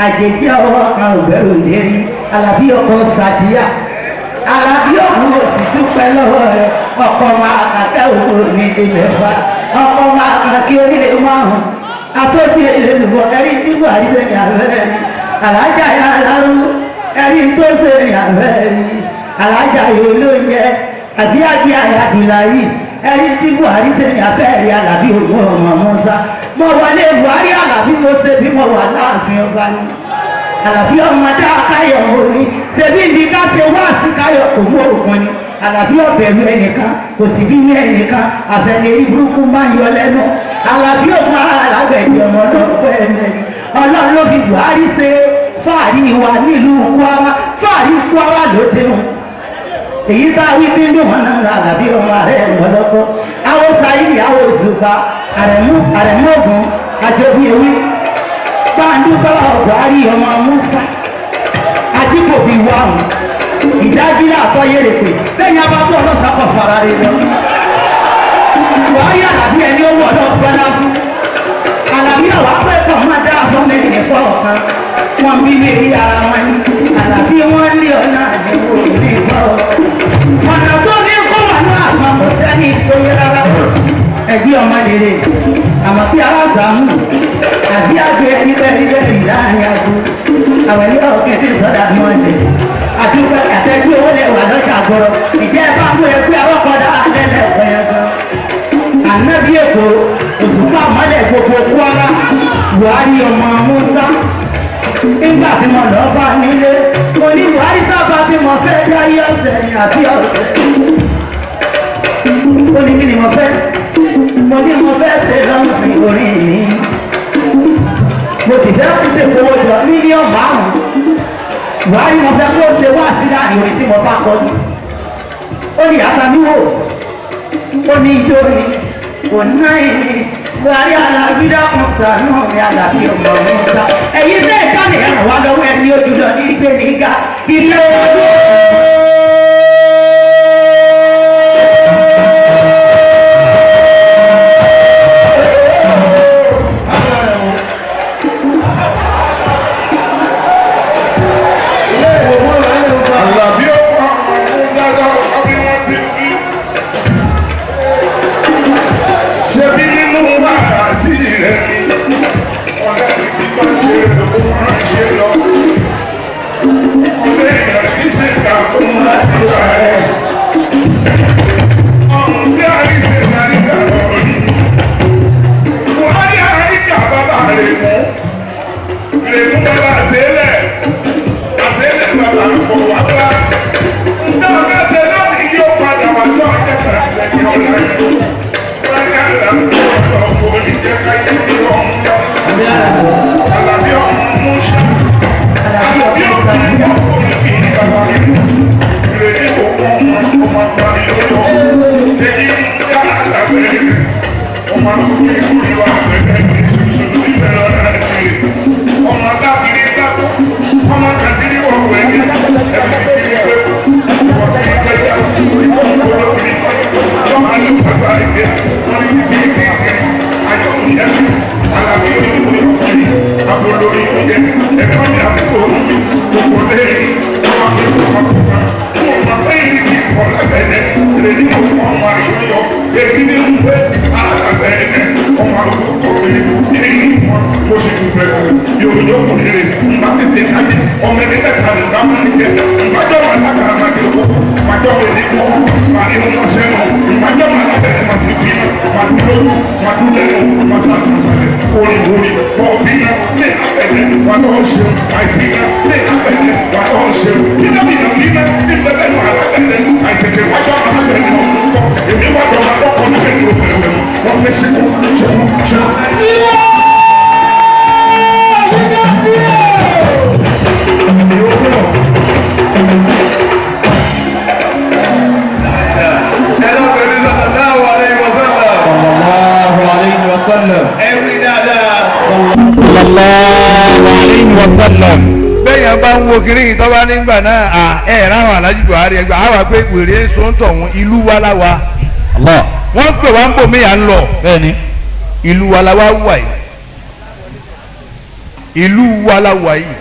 àjèjì ọwọ́ kan ògbẹ́rù lérí Àlàbí ọkọ̀ sàdíyà Àlàbí ọ̀hún òsì dúpẹ́ lọ́wọ́ rẹ̀ ọkọ̀ máa kàkẹ́ òwò nílé mẹ́fà ọkọ̀ máa kàkẹ́ onílé márùn àtọ́tí èlùbọ̀ ẹ̀rí tí Buhari ṣe ní abẹ́rẹ́ rí alájà yà lárú ẹ̀rí tó ṣe ní abẹ́rẹ́ rí alájà yóò lóúnjẹ àbí àbí àyàdùlà yìí ẹ̀rí tí Buhari ṣe ní abẹ́rẹ́ rí Àlàbí òwò ọmọ Mùsá mo wọlé Buhari Àlàbí mo ṣe bí mo wà láàfin ọba ni Àlàbí ọmọdé akáyọ̀ orí ṣebí ní ká ṣe wá sí káyọ̀ kò mú òògùn ni Àlàbí ọ̀bẹ̀rù ẹnìkan kò sì bí ní ẹnìkan àfẹnẹ́rí burúkú máa ń yọ lẹ́nu Àlàbí òkun ara alágbẹ̀dẹ ọmọ ọlọ́pọ̀ ẹ̀mẹ́rin Ọlọ́run ló fi Buhari ṣe fáàrí wa nílùú Kwara fáàrí Kwara lóde wọn èyí tá a wí bí ní wọn náà Àlàbí ọmọ ààrẹ ìmọ̀lọ́kọ́ àwọn sáyìí àwọn òṣùpá àrẹ̀mú ògùn àjọbí ewì gbàǹdùkọ́ Buhari ọmọ Musa ajíkòbí wa hàn ìdájí láàtọ́ yẹrẹ pé lẹ́yìn abábọ̀ ọlọ́sàkọ̀ fara rẹ lọ Buhari Àlàbí ẹni ó wọ̀ lọ́ọ́ gbọ́lá fún Àlàbí àwọn akẹ́kọ̀ọ́ máa dá fún mẹ́rin ẹ̀fọ́ ọ̀kan wọn bí lè rí ara wọn ní Àlàbí wọn lé ọ̀nà àdéhùn òní ìfọ́ ọ̀nà tó ní kó wà ní àgbọn kò sẹ́ni tó yẹ rárá ẹgbẹ́ ọmọ lèrè àmọ́ bí aláṣàmù àbí àgbẹ̀ níbẹ̀ ìlànà àgbo àwọn ilé ọ̀kẹ́ tí sọ́dà mọ́ ẹ̀ àdúgbò àtẹ́gbẹ́ owó lẹ̀ wà lọ́jà gbọ́rọ̀ ìjẹ́ ẹ bá mú ẹgbẹ́ awọ́kọ̀dá alẹ́lẹ̀ ọ̀pẹ̀ yẹn gan. Ànábì Èkó òṣùpá mọ́lẹ̀ gbogbo Kwara Buhari ọmọ Musa nígbà tí mo lọ bá nílé mo ní Buhari sábà tí mo fẹ́ dáyé ọ̀sẹ̀ ní àbí ọ̀sẹ̀ ó ní kí ni mo fẹ́ mo ní mo fẹ́ ṣe lọ́sìn orí mi mo ti fẹ́ kó ṣe kówó jọ mílíọ̀nù márùn-ún Buhari mo fẹ́ kó ṣe wá sí láàrin orin tí mo bá kọ́ ní ó ní àtàmíwò ó ní ijó ni kò ná ìní buhari alágbídá kan sànú mi alábí ọmọ ọmọ ta ẹ̀yin tẹ́ ẹ̀ka nìyẹn wà lọ́wọ́ ẹni ojú lọ ní ìgbé níga ilé kiri tó bá nígbà náà ẹ ráwọn Alhaji Buhari ẹgbẹ́ àwa pé wèrè sọ́ńtọ̀ wọn ìlú wa la wa wọ́n pè wá ń bò mí à ń lọ ìlú wa la wa wà yìí ìlú wa la wà yìí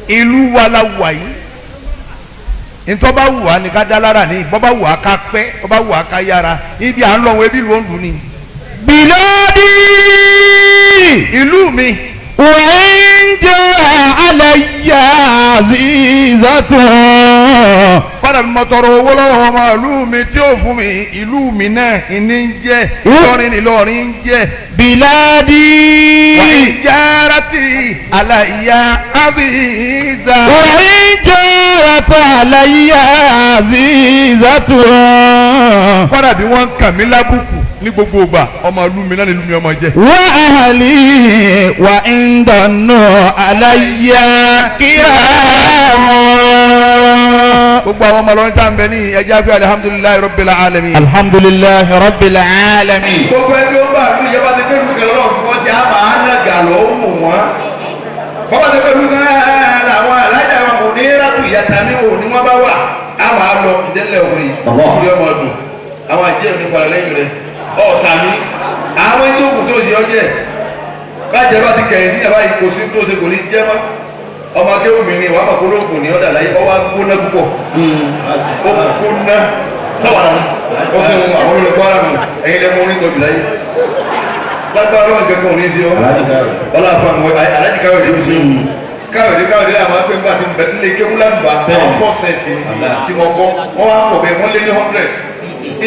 ìlú wa la wà yìí ntọ́ bá wù wá ní ká dá lára ní bọ́ bá wù wá ká pẹ́ bọ́ bá wù wá ká yára ibi à ń lọ wọn ebi ló ń dùn ní. Biladi ìlú mi. وإن جاء علي عزيزة padà bí mo tọrọ owó lọ́wọ́ ọmọ ìlú mi tí ó fún mi ìlú mi náà ìní ń jẹ́ Ìlọrin Ìlọrin ń jẹ́. بلادي وإن جارت علي عزيزة وإن جارت علي عزيزة padà bí wọ́n ń kà mí lábùkù ní gbogbo ìgbà ọmọ ìlú mi náà ní ìlú mi ọmọ jẹ́. وأهلي وإن ضنوا علي كرام. gbogbo àwọn ọmọ lọ́rin tá à ń bẹ ní ẹjẹ́ àgbẹ̀ alihamudulilayi rabbil alamin. alhamdulillahi rabbil alamin. gbogbo ẹgbẹ́ ó bá àbí ìjọba ti gbẹ́rù kẹlẹ́ lọ́wọ́ fún wọn sí àmà ànàgà lọ́wọ́ wọn. bọ́bá ti gbẹ́rù náà làwọn alájà wọn kò ní rákù ìyàtà ní òní wọn bá wà àmà lọ ìdẹ́lẹ̀ òní ìdí ọmọ ọdún àwọn àjẹ́ òní padà lẹ́yìn rẹ̀ ọ̀sàmí àwọn ẹni tó kù tó ṣe ọjẹ́ bájẹ́ bá ti kẹ̀yìn sí yàrá ìkó sí tó ṣe kò ní jẹ́ mọ́ ọmọ akéwù mi ni wàá mọ̀ kó lóògùn ní ọ̀dà láyé ọwọ́ gbóná púpọ̀ ó gbóná sọ̀wọ́n ó sì ń àwọn olùkọ́ ara mi ẹ̀yin lẹ́mú orí tọ́jú láyé lágbára lọ́wọ́ kẹ́kọ̀ọ́ ní í ṣe ọ́ ọlá àfọwọ́ alájí káwé ó ṣe káwé àwọn akpé ńgbà tí mo bẹ̀rẹ̀ nílé kéwú ládùúgbà àwọn fọ́sẹ̀tì tí mo fọ́ wọ́n wá pọ̀ bẹ́ẹ̀ wọ́n lé ní 100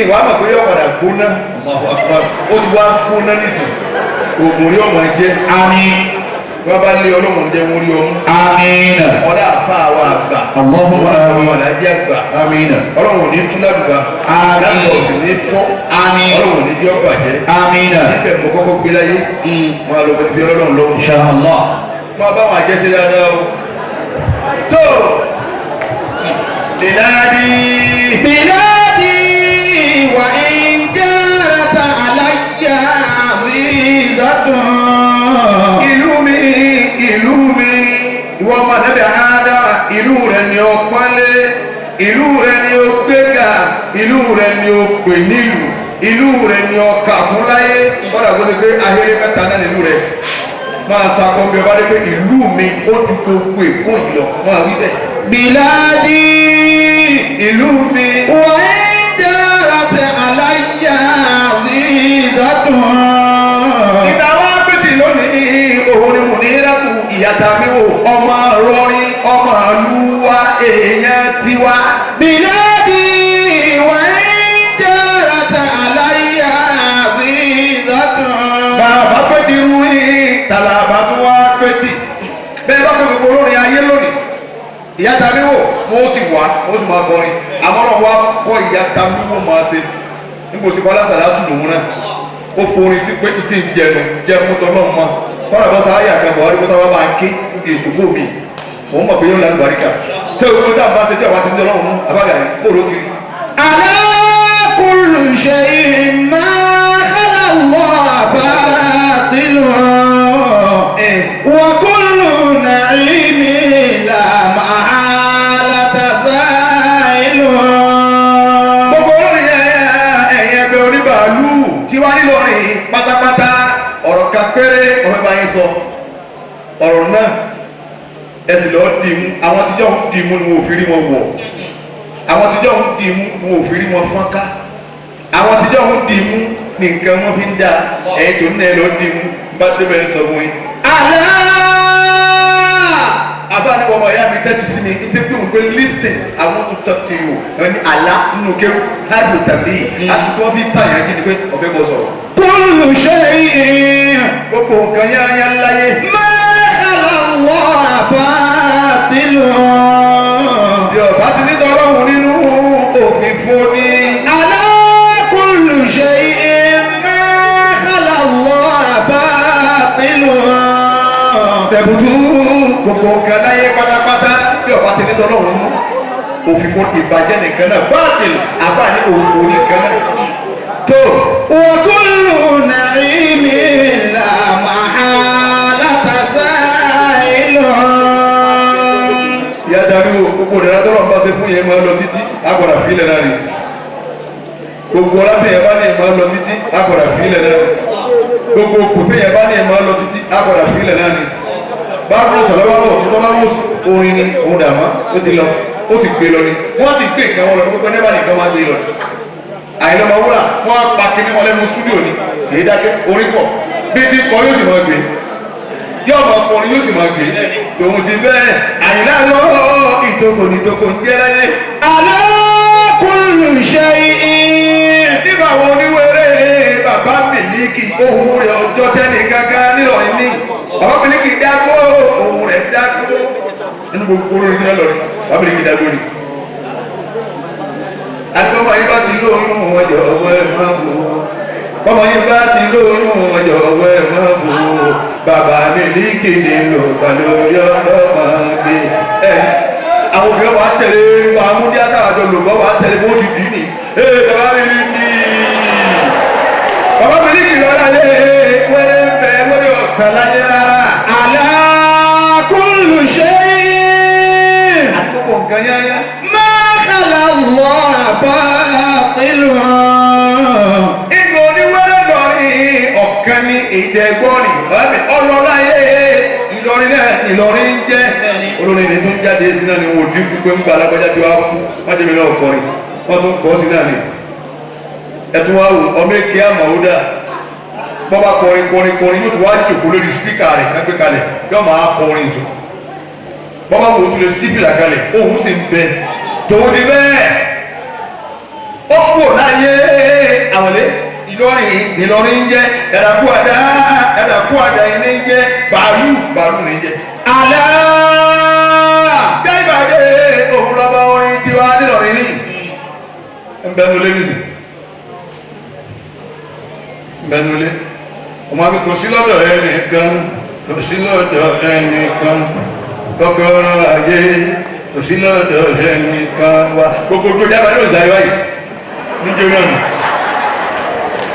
ìwà àmọ̀ pé yọ padà gbóná ó ti wá gbóná nísìnyí òògùn rí ọmọ jẹ àmín wọ́n bá lé ọlọ́mọ jẹ wọ́n rí ọmú àmín ọlá àfa àwọn àgbà Allahumma àmín ọ̀làjì àgbà àmín ọlọ́mọ ní túládùúgbà àmín ọ̀sìn ní fọ́ àmín ọlọ́mọ ní jẹ́ ọgbà jẹ́ àmín níbẹ̀ mọ́ kọ́kọ́ gbé láyé wọn àlọ́ fẹ́ fi ọlọ́run lọ́wọ́ insha Allah wọn bá wọn àjẹsí dáadáa o tó bìládì. بلادي وإن جارت علي عزيزة ìlú mi ìwọ ọmọ nàbẹ Ádámà ìlú rẹ ni ó pọ́nlé ìlú rẹ ni ó gbéga ìlú rẹ ni ó pè nílùú ìlú rẹ ni ó kàkún láyé kọ́dà kó ti pé ahéré mẹ́ta náà nílùú rẹ máa sakọ bí ọba dé pé ìlú mi ó ju gbogbo èkó yìí lọ máa wí bẹ́ẹ̀. بلادي ìlú mi وإن جارت علي عزيزة ìdáwọ́ pété lónìí òun ni Mùnírátù ìyàtà mi wò ọmọ rọrin ọmọ àlùwà èèyàn tiwa. بلادي وإن جارت علي عزيزة bàbá pété ru yìí tàlàbà tó wá pété bẹ́ẹ̀ bá gbogbo olórin ayé lónìí ìyàtà mi wò wọ́n sì wá wọ́n sì máa kọrin àmọ́ náà wá kọ́ ìyàtà mi wò máa ṣe nígbà tí kọ́lá sàlátù lòun náà ó forin sí pé tí ń jẹun tọ́ náà mọ́ kọ́lá bọ́ sáà yà kan bọ̀wá ní kọ́sá wá máa ń ké ìdúgbò mi wọ́n mọ̀ pé yóò lánàá baríkà tí o kó dáàbò bá ṣe tí àwọn àti ń dọ́lọ́run mú abága yìí kó ló ti rí. على كل شيء ما خلا الله باطل وكل نعيم لا محالة زائل gbogbo olórin ẹ̀yẹ ẹgbẹ́ oníbàálù tí wàá nílọrin pátápátá ọ̀rọ̀ kan péré ọ̀fẹ́ bá yín sọ ọ̀rọ̀ náà ẹ sì lọ́ọ́ dì mú àwọn tíjọ́ ń dì mú ni wọn ò fi rí wọn wọ̀ àwọn tíjọ́ ń dì mú ni wọn ò fi rí wọn fọ́nká àwọn tíjọ́ ń dì mú ni nǹkan wọn fi ń dà ẹ̀yìn tó ní ẹ lọ́ọ́ dì mú bá débẹ̀ ń sọ fún yín. ألا abáni ọmọ ìyá mi tẹ́tí sí mi ní tẹ́tí òun pé listen I want to talk to you ẹni àlá nínú kéwù káàdì tàbí àtúntò wọn fi tàyàn jí ni pé ọ̀fẹ́ bọ̀ sọ̀rọ̀. كل شيء gbogbo nǹkan yáyá láyé. ما خلا الله باطل bí ọba ti ní tọ́lọ́hún nínú òfin fún ni. على كل شيء ما خلا الله باطل sẹ̀bùtù gbogbo nǹkan láyé pátápátá bí ọba ti ní tọ́lọ́hún nínú òfin fún ìbàjẹ́ nìkan náà báàtìl àfààní òfò nìkan náà. tó وكل نعيم لا محالة زائل ìyá dàbí wo gbogbo ìdáná tọ́lọ́ bá ṣe fún yẹn máa lọ títí àgbọ̀dà fílẹ̀ náà ni gbogbo ọlọ́tẹ̀ yẹn bá ní ẹ̀ máa lọ títí àgbọ̀dà fílẹ̀ náà ni gbogbo kòtẹ́ yẹn bá ní ẹ̀ máa lọ títí àgbọ̀dà fílẹ̀ náà ni báwo ló sọ̀rọ̀ báwo tó bá mú orin ni òun dàmá ó ti lọ ó sì gbé lọ ni wọ́n sì gbé nǹkan wọn lọ gbogbo ẹni bá nìkan wá gbé lọ ni àyìnlọ́mọ wúrà wọ́n á pa kíní wọn lẹ́nu stúdíò ni kìí dákẹ́ orin pọ̀ bí ti kọ yóò sì máa gbé yóò máa kọrin yóò sì máa gbé tòun ti bẹ́ẹ̀ àyìnlá lọ ìtòkò nìtòkò ń jẹ́ láyé. على كل شيء nígbà wo oníwèrè bàbá Mílíkì ohun rẹ̀ ọjọ́ tẹ́lẹ̀ gángan nílọrin ní bàbá Mílíkì dágbó ohun rẹ̀ dágbó nínú gbogbo olórin tí wọ́n lọ rí bàbá Mílíkì dágbó ni. àdìgbọ́mọ yìí bá ti lóyún ọjọ́ ọwọ́ ẹ̀ máa bò ó bọ́mọ yìí bá ti lóyún ọjọ́ ọwọ́ ẹ̀ máa bò ó bàbá Mílíkì ni lò balórí ọlọ́mọdé ẹ̀ àwọn obìnrin wa tẹ̀lé wa múdí àtàwàjọ lògbọ́ wa tẹ̀lé bó ti dì í nì bàbá Mílíkì lọ́la lé wẹ́rẹ́ ń bẹ wẹ́rẹ́ ọ̀kan láyé rárá. على كل شيء àkókò nǹkan yáyá. ما خلا الله باطل ìgbò oníwẹ́rẹ́ gbọ́rin ọ̀kan ní ìjẹ́gbọ́rin ọlọ́láyé Ìlọrin náà Ìlọrin ń jẹ́ olórin ní tó ń jáde sí náà ni wọ́n dín pípé ń gba alágbájá tí wàá kú wọ́n jẹ́ mi náà kọrin wọ́n tún kọ́ sí náà ni ẹ̀tún wá wò ọmọ èké àmàwòdà bọ́ba kọrin yóò tún wá jòkó lórí sípíkà rẹ̀ kápẹ́ kalẹ̀ yóò máa kọrin zò bọ́ba wò tún lè sípìlà kalẹ̀ òun sì ń bẹ tòun ti bẹ́ẹ̀ ó kú láyé àwọlé Ìlọrin ń jẹ́ ẹ̀dàkú àdá ilé ń jẹ́ bàálù ní jẹ́. على jáìbàdé òun lọ́ba orin tiwa nílọrin ní nbẹnulé nìsí nbẹnulé ọmọ akẹ́ kò sí lọ́dọ̀ ẹnìkan kò sí lọ́dọ̀ ẹnìkan kọ́kọ́rọ́ ayé kò sí lọ́dọ̀ ẹnìkan wa gbogbo ojú ọjà bá yóò zàrí wáyé níjẹ́ náà nù.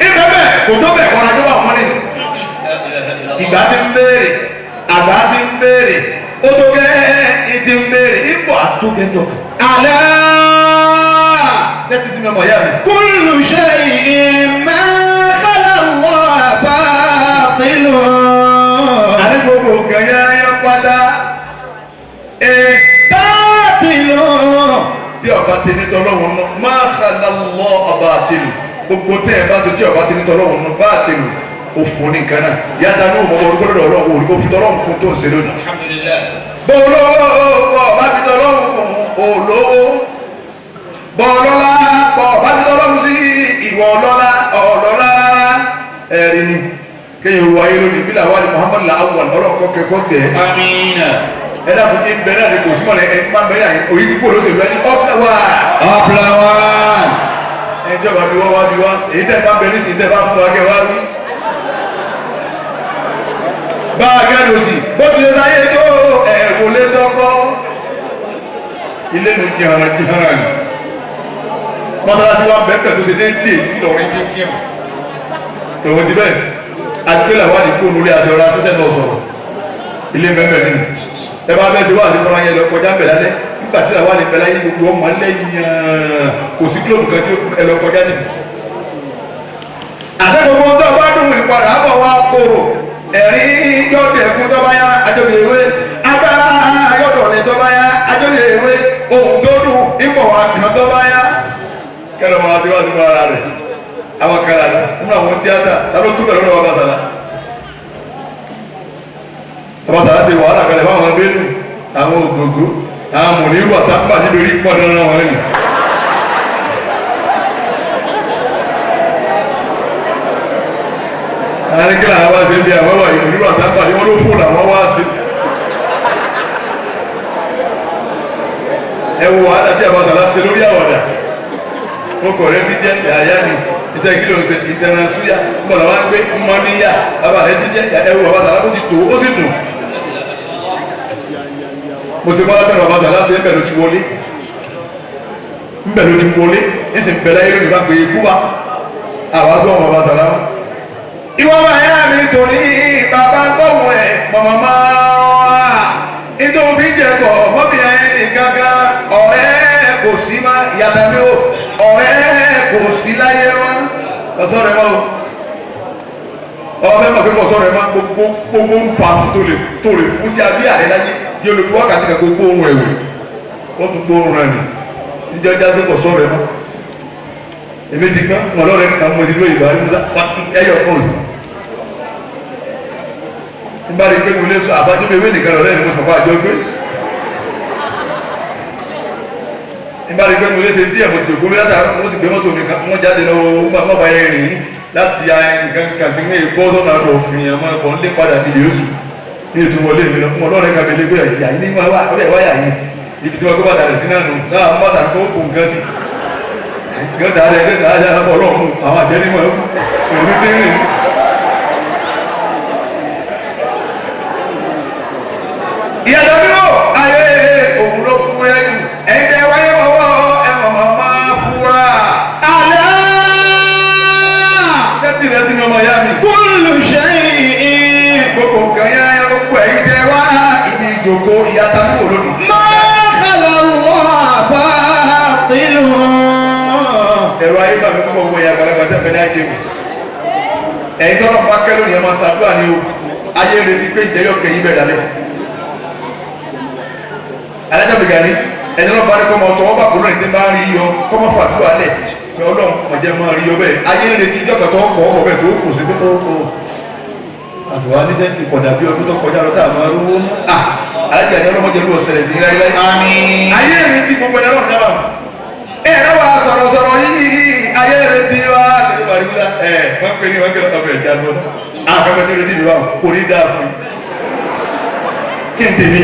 ìfẹ́ bẹ́ẹ̀ kò tó bẹ̀ kọ́ra tó wà wọ́n ní. ìgbà ti ń béèrè àgbà ti ń béèrè ó tó gẹ́ ẹ́ ti ń béèrè ipò àtúgẹ́jọ. àlẹ́ tẹ́tí sí mi ọmọ ìyá mi. kullu shay'in ma khala Allah batilun. àní gbogbo nǹkan yẹn pátá batilun. bí ọba ti ní tọ́lọ́hún náà ma khala Allah batilun gbogbo tẹ́ ẹ bá ṣe tí ọba ti ní tọ́lọ́hún náà batilun òfò ní nǹkan náà yàtọ̀ ní òmò orúkọ lọ́dọ̀ ọlọ́run òrùkọ fi tọ́lọ́hún kún tó ń ṣe lónìí. bọ́ọ̀lọ́wọ́ ọba fi tọ́lọ́hún kún olówó bọ́ọ̀lọ́lá ọba fi tọ́lọ́hún sí ìwọ ọlọ́lá ọlọ́lá ẹ̀rí ni kéèyàn wọ ayé lónìí bílà wà ní Muhammad lawal ọlọ́kọ kẹkọ gẹ̀. amina. ẹ dàpọ̀ ní bẹ́ẹ̀ náà ni kò sí mọ́ ẹ máa ń bẹ́ẹ̀ yà òyì tí kò lóṣèlú ẹni ọ́pẹ́wà ẹ jọba bí wọ́n wá bí wá èyí tẹ́ bá bẹ nísìnyí tẹ́ bá fún wa kẹ́ wá wí. bá a gẹ́ lòsì bó ti lè sáyé tó ẹ̀wò lé tọ́kọ́ ilé nu jihara jihara ni mọ́tàlásí wa bẹ́ẹ̀ pẹ̀ tó ṣe déédéé tí lọ́ọ̀rin fi ń kí ọ̀ tòun ti bẹ́ẹ̀ agbélà wà ní kóònù ilé aṣọ ọ̀rọ̀ asẹ́sẹ́ náà sọ̀rọ̀ ilé mẹ́fẹ̀ẹ́ nínú ẹ bá bẹ́ẹ̀ ṣe wá àti tọ́ra yẹn lọ kọjá bẹ̀ lálẹ́ nígbà tí làwọn àlè bẹ̀rẹ̀ ayé gbogbo ọmọ lẹ́yìn kò sí kílódù kan tí ẹ lọ kọjá nìyí. àtẹ́gbogbo tó bá dùn ìpadà bọ̀ wá kóró ẹ̀rí yọ̀dọ̀ ẹ̀kún tó bá yá àjọyọ̀ ìwé agbára yọ̀dọ̀ ọ̀lẹ̀ tó bá yá àjọyọ̀ ìwé ohun tó dùn ipò àkàn tó bá yá. kẹlẹ́ wọn àti wá sí ara rẹ̀ àwọn kẹlẹ́ rẹ̀ nínú àwọn tíátà tábí tó bẹ̀rẹ̀ lọ́wọ́ Ọbàtálá. Ọbàtálá ṣe wàhálà kalẹ̀ fáwọn abẹ́lú àwọn ògògó àwọn mọ̀nìrú àtàkùn nítorí pọ̀ dandan wọn lẹ́nu. àwọn kí làwọn wá sí bí àwọn wà ìmọ̀ nígbà tá a pàdé wọn ló fún làwọn wá sí. ẹ wo wàhálà tí Ọbàtálá ṣe lórí àwàdà ó kọ̀ rẹ ti jẹ́ yàyà ni iṣẹ́ kí ló ń ṣe ìtẹ̀nàṣúyà bọ̀ làwọn gbé mọ́níyà bàbá rẹ ti jẹ́ ẹ wo Ọbàtálá ó ti tó ó sì dùn. mo ṣe mọ́lá tẹ̀lé Ọbàtálá ṣe ńbẹ̀ ló ti wọlé ńbẹ̀ ló ti wọlé ní sì ń bẹ̀rẹ̀ ayé lónìí bá gbé ikú wa àwa tó ọmọ Ọbàtálá. ìwọ máa yá mi torí bàbá gbọ́wọ́ ẹ̀ mọ̀mọ́ máa wá nítorí jẹ̀kọ̀ mọ́bìnrin ẹni gángan ọ̀rẹ́ kò sí má ìyàtọ̀ mi ò ọ̀rẹ́ kò sí láyé wọn lọ́sọ̀ rẹ̀ mọ́ o ọ̀fẹ́ mọ̀ pé lọ́sọ̀ rẹ̀ mọ́ gbogbo ń pa tó lè fún sí abíyá rẹ̀ láyé di olùkú wákàtí kan gbogbo ohun ẹ̀wẹ̀ wọ́n tún gbóòórùn rẹ̀ nì níjọ́ jáde lọ́sọ̀ rẹ̀ mọ́ èmi ti gbọ́n wọn lọ́rẹ̀ kan mo ti lóye ìgbà nígbà ẹyọ kan sí nígbà tí pé mo lé sọ àbájọ ewé nìkan lọ́rẹ́ ni mo sọ fún àjọ gbé nígbà tí pé mo lé ṣe díẹ̀ mo ti jòkó mi látara mo sì gbé mọ́tò mi kan wọ́n jáde lọ́wọ́ wọ́n bá yẹn rìn láti nǹkan kan tí wọ́n bọ́ sọ́nà àdó òfin yẹn mọ́ ẹ̀kọ́ ńlé padà níbi oṣù ní ètò wọlé mi lọ mo lọ́rẹ̀ kan mi lé pé yà yín ní wáyà yín ibi tí wọ́n gbé bàtà rẹ̀ sí náà nù náà wọ́n bàtà tó kù nǹkan sí gẹ́gẹ́ ààrẹ gẹ́gẹ́ ààrẹ ọlọ́run àwọn àjẹ́nímọ̀ èmi tí ń rìn. ìyàtọ̀ mímọ́ ayé òun ló fún ẹ̀yìn ẹ̀jẹ̀ wáyé wọ́wọ́ ẹ̀wọ̀n máa fúra. àlẹ́ jẹ́tì rẹ̀ sí ni ọmọ ìyá mi. kullu shay'in. gbogbo nǹkan yẹn ayé ló kú ẹ̀yìn jẹ́ wá ibi ìjòkó ìyàtọ̀ mímọ́ lónìí. ma khala Allah batilun. ẹ̀rọ ayé bàbá mi kọ́ wọ ẹ̀yà àgbàlagbà tẹ́ fẹ́ náà jẹ́ mi. ẹ̀yin tọ́lọ̀ bá kẹ́ lónìí ẹ̀ máa ṣàdúrà ní o ayé retí pé ìjẹ́yọ̀ kẹ́yìn bẹ̀rẹ̀ dalẹ̀. alájà bìgà ni ẹni náà bá ní kọ́ ọmọ tọwọ́ bá kó lónìí tí ń bá rí yọ kọ́ mọ́ fàdúrà lẹ̀ pé ọlọ́run ọ̀jẹ̀ máa rí yọ bẹ́ẹ̀ ayé retí ìjọba tó kọ́ ọ̀bẹ tó kù sí pé ó àṣùwà níṣẹ́ ti pọ̀ dàbí ọdún tó kọjá lọ tá a máa rówó alájà ni ọlọ́mọdé ló ṣẹlẹ̀ sí láíláí. àmín. ayé retí gbogbo ẹ̀rọ náà ẹ̀rọ wa sọ̀rọ̀sọ̀rọ̀ yìí ayé retí wa ṣẹlẹ̀ wà nígbà wọ́n pè ní wọ́n kẹ́ ọbẹ̀ ìjà lọ àkàkọ́ tí retí mi wà kò ní dáa fún kí n tèmi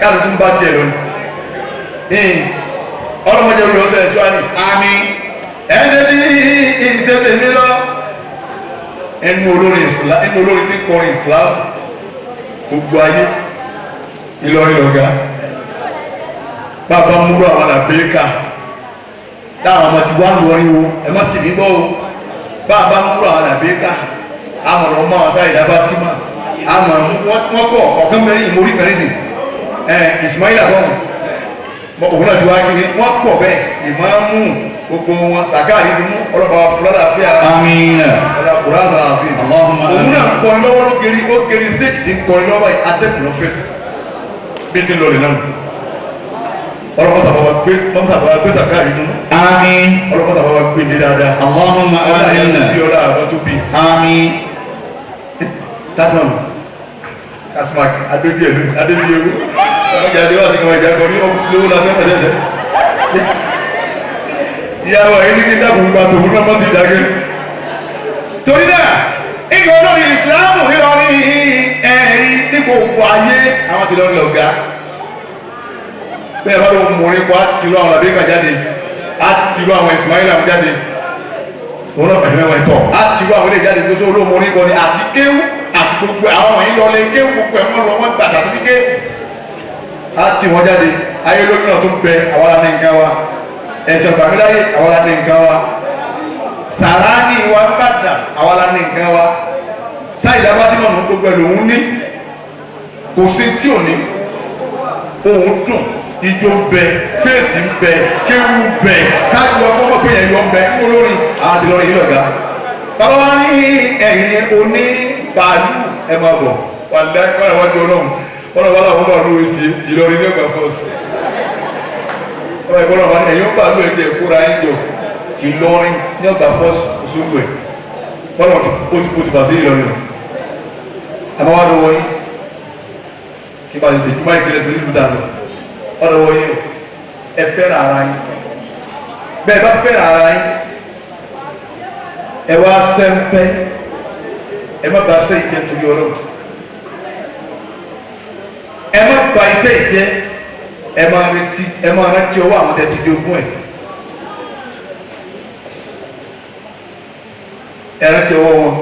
káàdì tó ń bá tiẹ̀ lónìí ọlọ́mọdé orí ọ̀sẹ̀ ẹ̀ṣọ́ àní àmín. ẹ̀ṣẹ̀ ní ìṣẹ̀ṣẹ̀ mi lọ ẹnu olórin tí ń kọrin Islam gbogbo ayé Ìlọrin ọ̀gá bàbá múrò àwọn àbẹ́ẹ́kà láwọn ọmọ tí wọ́n ń lọrin o ẹ má sì mí gbọ́ o bàbá múrò àwọn àbẹ́ẹ́kà àwọn ọmọ àwọn sáyé dábàá tí mà àwọn wọ́n kọ́ ọ̀kan mẹ́rin ìmórí mẹ́rin sí Ismaila bọ́ọ̀mù òun náà ti wá kiri wọ́n pọ̀ bẹ́ẹ̀ ìmáàmù gbogbo wọn sàkáàrí dunu ọlọ́pàá fúlọ́dà fíà amiina ọlọ́pàá kùránù àti Allahumma òun náà amin kọrin lọ́wọ́ ó geri stéèjì tí ń kọrin lọ́wọ́ yìí atẹ́kùn ló fèsì bí ti ń lọ nìyẹn ọlọ́pàá sábà gbé sàkáàrí dunu amin ọlọ́pàá sábà gbé ní dáadáa Allahumma amin ọlá àwọn tó bí amin tasmak adébíyẹlú ọjà tí wọ́n sì kọ́ ìjà kan ní lówó la fẹ́ jẹ́jẹ́ ìyàwó ẹ̀yìn ní kí dákùn gba tòun náà mọ́ ti dàgé torí náà ìgbà olórí ìsìláàmù nílọ ní ẹ̀rí ní gbogbo ayé àwọn ti lọ ní ọ̀gá bẹ́ẹ̀ bá ló mú orí pa ti lọ àwọn làbíkà jáde á ti lọ àwọn Ismaila jáde òun náà pẹ̀lú ẹ̀wọ̀n ìtọ̀ á ti lọ àwọn ilé jáde gbèsè olóòmù orí kan ní àti kéwù àti gbogbo àwọn wọ̀nyí lọ lé kéwù gbogbo ẹ̀ wọ́n lọ wọ́n gbà sàtífíkẹ́ẹ̀tì á ti wọ́n jáde ayé lójú náà tó ń bẹ àwọn alẹ́ nǹkan wa ẹ̀sẹ̀ gbàmíláyé àwọn alẹ́ nǹkan wa sàrání wa ń bàdà àwọn alẹ́ nǹkan wa sáyidá bá tí mọ̀nà gbogbo ẹ̀ lòún ní kò sí tí ò ní òun dùn ijó ń bẹ fèsì ń bẹ kéwù ń bẹ káàkiri ọgbọ́n pé yẹn yọ ń bẹ olórí àwọn àti lọ́rin yìí lọ́gà bàbá wa ní ẹ̀yìn oní bàálù ẹ̀ máa bọ̀ wà lẹ́yìn wájú ọlọ́run ọlọ́run aláwọ̀ bàálù èsì ti lọ́rin ní ọgbà fọ́ọ̀sì ọba ìbọn ọba ní ẹ̀yìn bàálù ẹ̀jẹ̀ kóra yín jọ ti lọ́rin ní ọgbà fọ́ọ̀sì òṣogbo ẹ̀ bọ́lá ó ti bà sí Ìlọrin àbáwá lọ́wọ́ yín kí bá tètè jùmọ̀ ìkẹlẹ̀ tó nílùú dànù ọ̀dọ̀wọ́ yín ẹ fẹ́ràn ara yín bẹ́ẹ̀ bá fẹ́ràn ara yín ẹ wá sẹ́ńpẹ́ ẹ má ba iṣẹ́ ìjẹ́ torí ọlọ́run ẹ má ba iṣẹ́ ìjẹ́ ẹ má rántí ọwọ́ àwọn tẹ́tí di ogún ẹ̀ ẹ rántí ọwọ́ wọn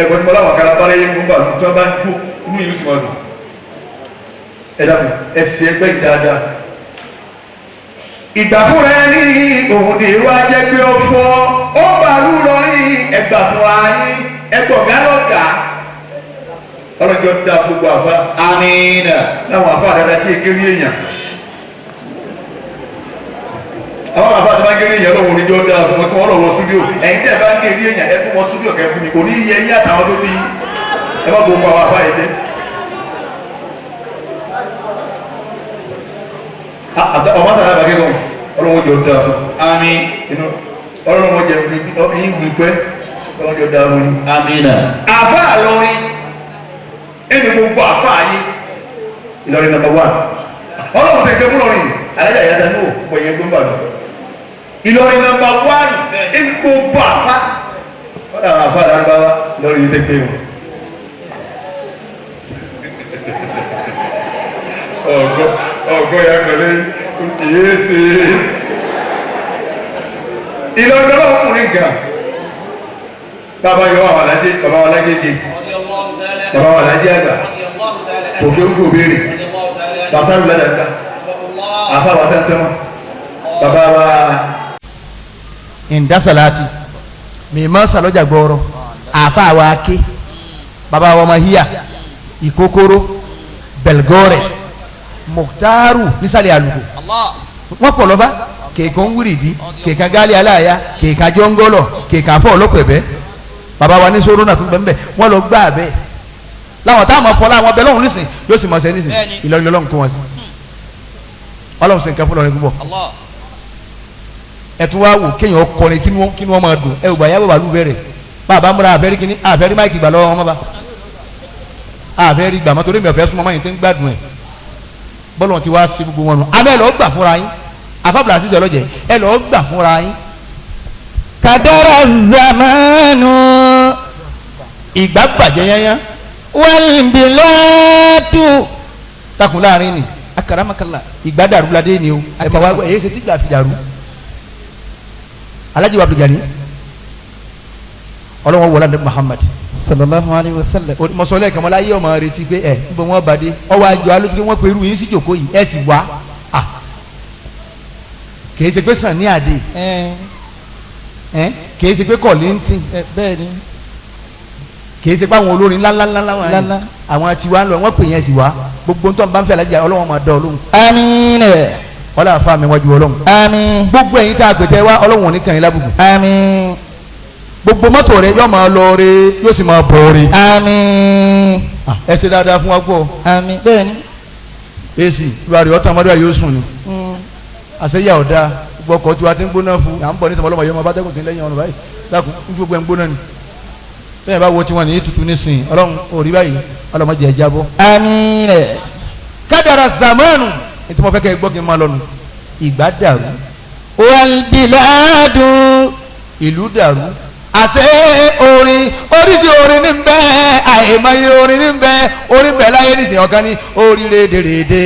ẹ̀kọ́ ní mọ́lá wà kára bára yẹn mú bá tí wọ́n bá ń gbó inú yìí ó sì máa dùn ẹ dàpọ̀ ẹ sì ẹgbẹ́ yìí dáadáa ìgbà fúnra ẹni òun ni wá jẹ́ pé ó fọ́ ó bàálù lọ rí ẹgbà fúnra yín ẹgbọ̀gá lọ́gà ọlọ́jọ́ dá gbogbo àfa amiina láwọn àfa dáadáa tí èké rí èèyàn àwọn àfa àti máa ń gé èèyàn lọ́wọ́ oníjọ́ dáa fún wọn kí wọ́n lọ wọ súdíò ẹ̀yin tẹ́ ẹ bá ń gé èèyàn ẹ tún wọ súdíò kẹ́kùn ní kò ní yẹ yín àtàwọn tó bí ẹ má gbogbo àwọn àfa yìí dé. ọmọ sàrà bàgẹ́ kan ọlọ́wọ́ jọ dáa fún amin ọlọ́wọ́ jẹ yín wù pẹ́ ọlọ́wọ́ jọ dáa fún yín. amiina àfa àlọrin ẹni gbogbo àfa yìí Ìlọrin nàmbà wà ọlọ́wọ́ tẹ̀ fún lọrin alájà ìyá dání wò pọ̀ yẹn gbọ́n bàbá Ìlọrin nàmbà wà ẹni gbogbo àfa ọ̀dà àwọn àfa àdàbà Ìlọrin yìí ṣe pé wọn. ọgọ́ ya kọ̀lẹ́ ìyé ṣe Ìlọrin ọlọ́kùnrin gan bàbá yọ àwọn alájẹ bàbá wọn alájẹjẹ bàbá wọn alájẹ àgbà òkè ń gbòbèrè bàtàlù ládàá àfa wà tẹ́tẹ́mọ́ bàbá wa. ìdásàlátì mímọ́ sàlọ́jà gbọ́ọ̀rọ̀ àfa wa ké bàbá wa mahiya ìkókóró bẹ̀lgọ́rẹ̀ mọ̀tàrù nísàlẹ̀ àlùkò wọ́n pọ̀ lọ́ba kèékan wúrìdì kèékan gálí aláya kèékan jọ́ngọ́lọ̀ kèékan fọ́ ọlọ́pẹ̀bẹ́ bàbá wa ní sọ́rọ́ náà tún bẹ́ẹ̀ bẹ́ẹ̀ wọ́n lọ gbá abẹ́ láwọn táwọn fọlá àwọn ọbẹ̀ lọ́hùn nísìn yóò sì mọ̀ sẹ́ nísìn Ìlọrin lọ́hùn kó wọn sí ọlọ́hùn sì ń kẹ́ fún lọ́rin púpọ̀ ẹ̀tún wá wò kéèyàn kọrin kí ni wọ́n máa dùn ẹ̀ ògbà yàwó bàálù bẹ̀rẹ̀ bàbá múra àfẹ́rí máìkì gbà lọ́wọ́ wọn bá àfẹ́rí gbà mọ́tò lẹ́mìí ọ̀fẹ́ súnmọ́ máyì tó ń gbádùn ẹ̀ bọ́lọ̀ ti wá sí gbogbo wọn nù abẹ́ ẹ̀ lọ́ọ́ gbà fúnra yín afábùlà àti ìṣẹ̀lẹ̀ ọ̀jẹ̀ ẹ̀ lọ́ọ́ gbà fúnra yín. kàdọ́rà zamanu ìgbà bàjẹ́ yányá wàlbìlátù takùn láàrin ni akaramakala ìgbà dàrú ladé ni o ẹ̀ bá wá èyí ṣe tí gbà fi dàrú. Alhaji Abdul Gani ọlọ́wọ́n wọlé ní Muhammad sallallahu alayhi wa sallam. mọ̀sọ́lẹ̀ kàmọ́lá yé ọmọ rẹ ti gbé ẹ̀ níbo wọn bàdé ọwọ́ àjọ alójú wọn pe irú yín sí jòkó yìí ẹ̀ sì wá kìí ṣe pé sàn ní àdé kìí ṣe pé kọ̀lìntìn bẹ́ẹ̀ ni kìí ṣe pé àwọn olórin ńláńláńlá wọn àwọn tiwa ń lọ wọn pè yẹn sì wá gbogbo nítorí bá ń fẹ́ alájà ọlọ́wọ́n máa dán ọlọ́run. àmín. ọlọ́run àfa mi wájú ọlọ́run. àmín. gbogbo ẹ̀yin tá a pètè wá ọlọ́run ò ní kàn yín lábùkù. àmín. gbogbo mọ́tò rẹ yóò máa lọ re yóò sì máa bọ̀ re. àmín. ẹ ṣe dáadáa fún wa gbọ́. àmín. bẹ́ẹ̀ ni. èsì ìwà rẹ̀ ọ̀tá ọmọdé wa yóò sùn ni. àṣeyà ọ̀dà gbọ́kọ̀ tí wa ti ń gbóná fún à ń bọ̀ ní sọmọlọ́mọ yẹn ọmọ bá tẹ́kùn sí lẹ́yìn ọ̀run báyìí dákun ń gbogbo ẹ̀ ń gbóná ni. sẹ́yìn bá wo tiwọn ní tutù nísìnyí ọlọ́run òrí báyìí ọlọ́mọdé ẹ̀ jábọ́. àmín. kádàrà zamanu ètò mo fẹ́ kẹ́ ẹ gbọ́ kí n máa lọ́nu ìgbà dàrú. wal biladu. ìlú dàrú. àti orin oríṣi orin ní bẹ́ẹ̀ àìmọye orin ní bẹ́ẹ̀ orin bẹ́ẹ̀ láyé nísìnyí ọ̀kan ní oríire dèrèdè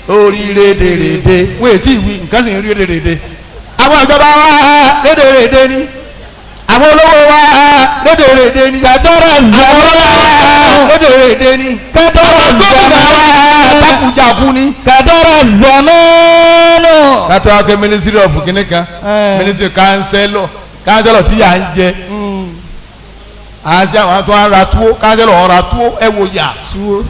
oríire dèrèdè wọ́n ètí ìwí nǹkan sì ń rí dèrèdè. àwọn ìjọba wa lédèrèdè ni àwọn olówó wa lédèrèdè ni kàdọ́rà zamanu. lédèrèdè ni kàdọ́rà gómìnà wa takujaku ni. kàdọ́rà zamanu. kátó akẹ́ ministry of kìnìkan ministry councillor tí yà ń jẹ àti àwọn tó ń ra túwó councillor ọ̀ra túwó ẹ wo yà túwó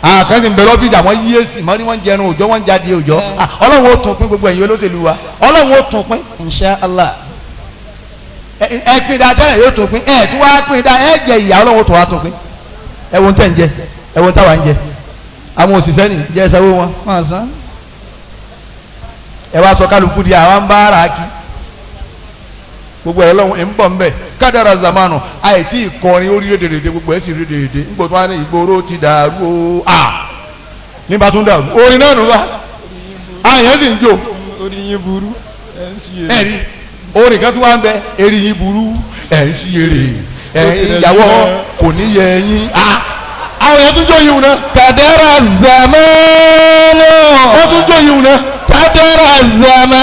àkànṣe ń bẹ lọ́fíìsì àwọn yíyé sì mọ́ ni wọ́n ń jẹun òòjọ́ wọ́n ń jáde òòjọ́ ọlọ́run ó tún pín gbogbo ẹ̀yin olóṣèlú wa ọlọ́run ó tún pín insha Allah. ẹ pín dáadáa yóò tún pín ẹ tí wàá pín dáa ẹ jẹ ìyá ọlọ́run ó tún wá tún pín ẹ wo ń tẹ̀ ń jẹ ẹ wo ń táwa ń jẹ àwọn òṣìṣẹ́ nì jẹ́ ẹsẹ̀ wọn ẹ wá sọ kálukú di àwọn ń bá ara kí gbogbo ẹ lọ́wọ́ ẹ̀ ń bọ̀ ń bẹ̀ kádàrà zamanu àìtí ìkọrin orí rédèrèdè gbogbo ẹ̀ sì rédèrèdè ńgbò tó wá ní ìgboro ti dàrú o nígbà tó ń dàrú orin náà nù wá àyàn sì ń jò orin yín burú ẹ̀ rí orin kan tó wá ń bẹ eré yín burú ẹ̀ ń sí eré ìyàwó kò ní yẹ ẹyin àwọn yẹn tún jó yìí wọn náà kàdàrà zamanu. wọ́n tún jó yìí wọn náà kàdàrà zamanu.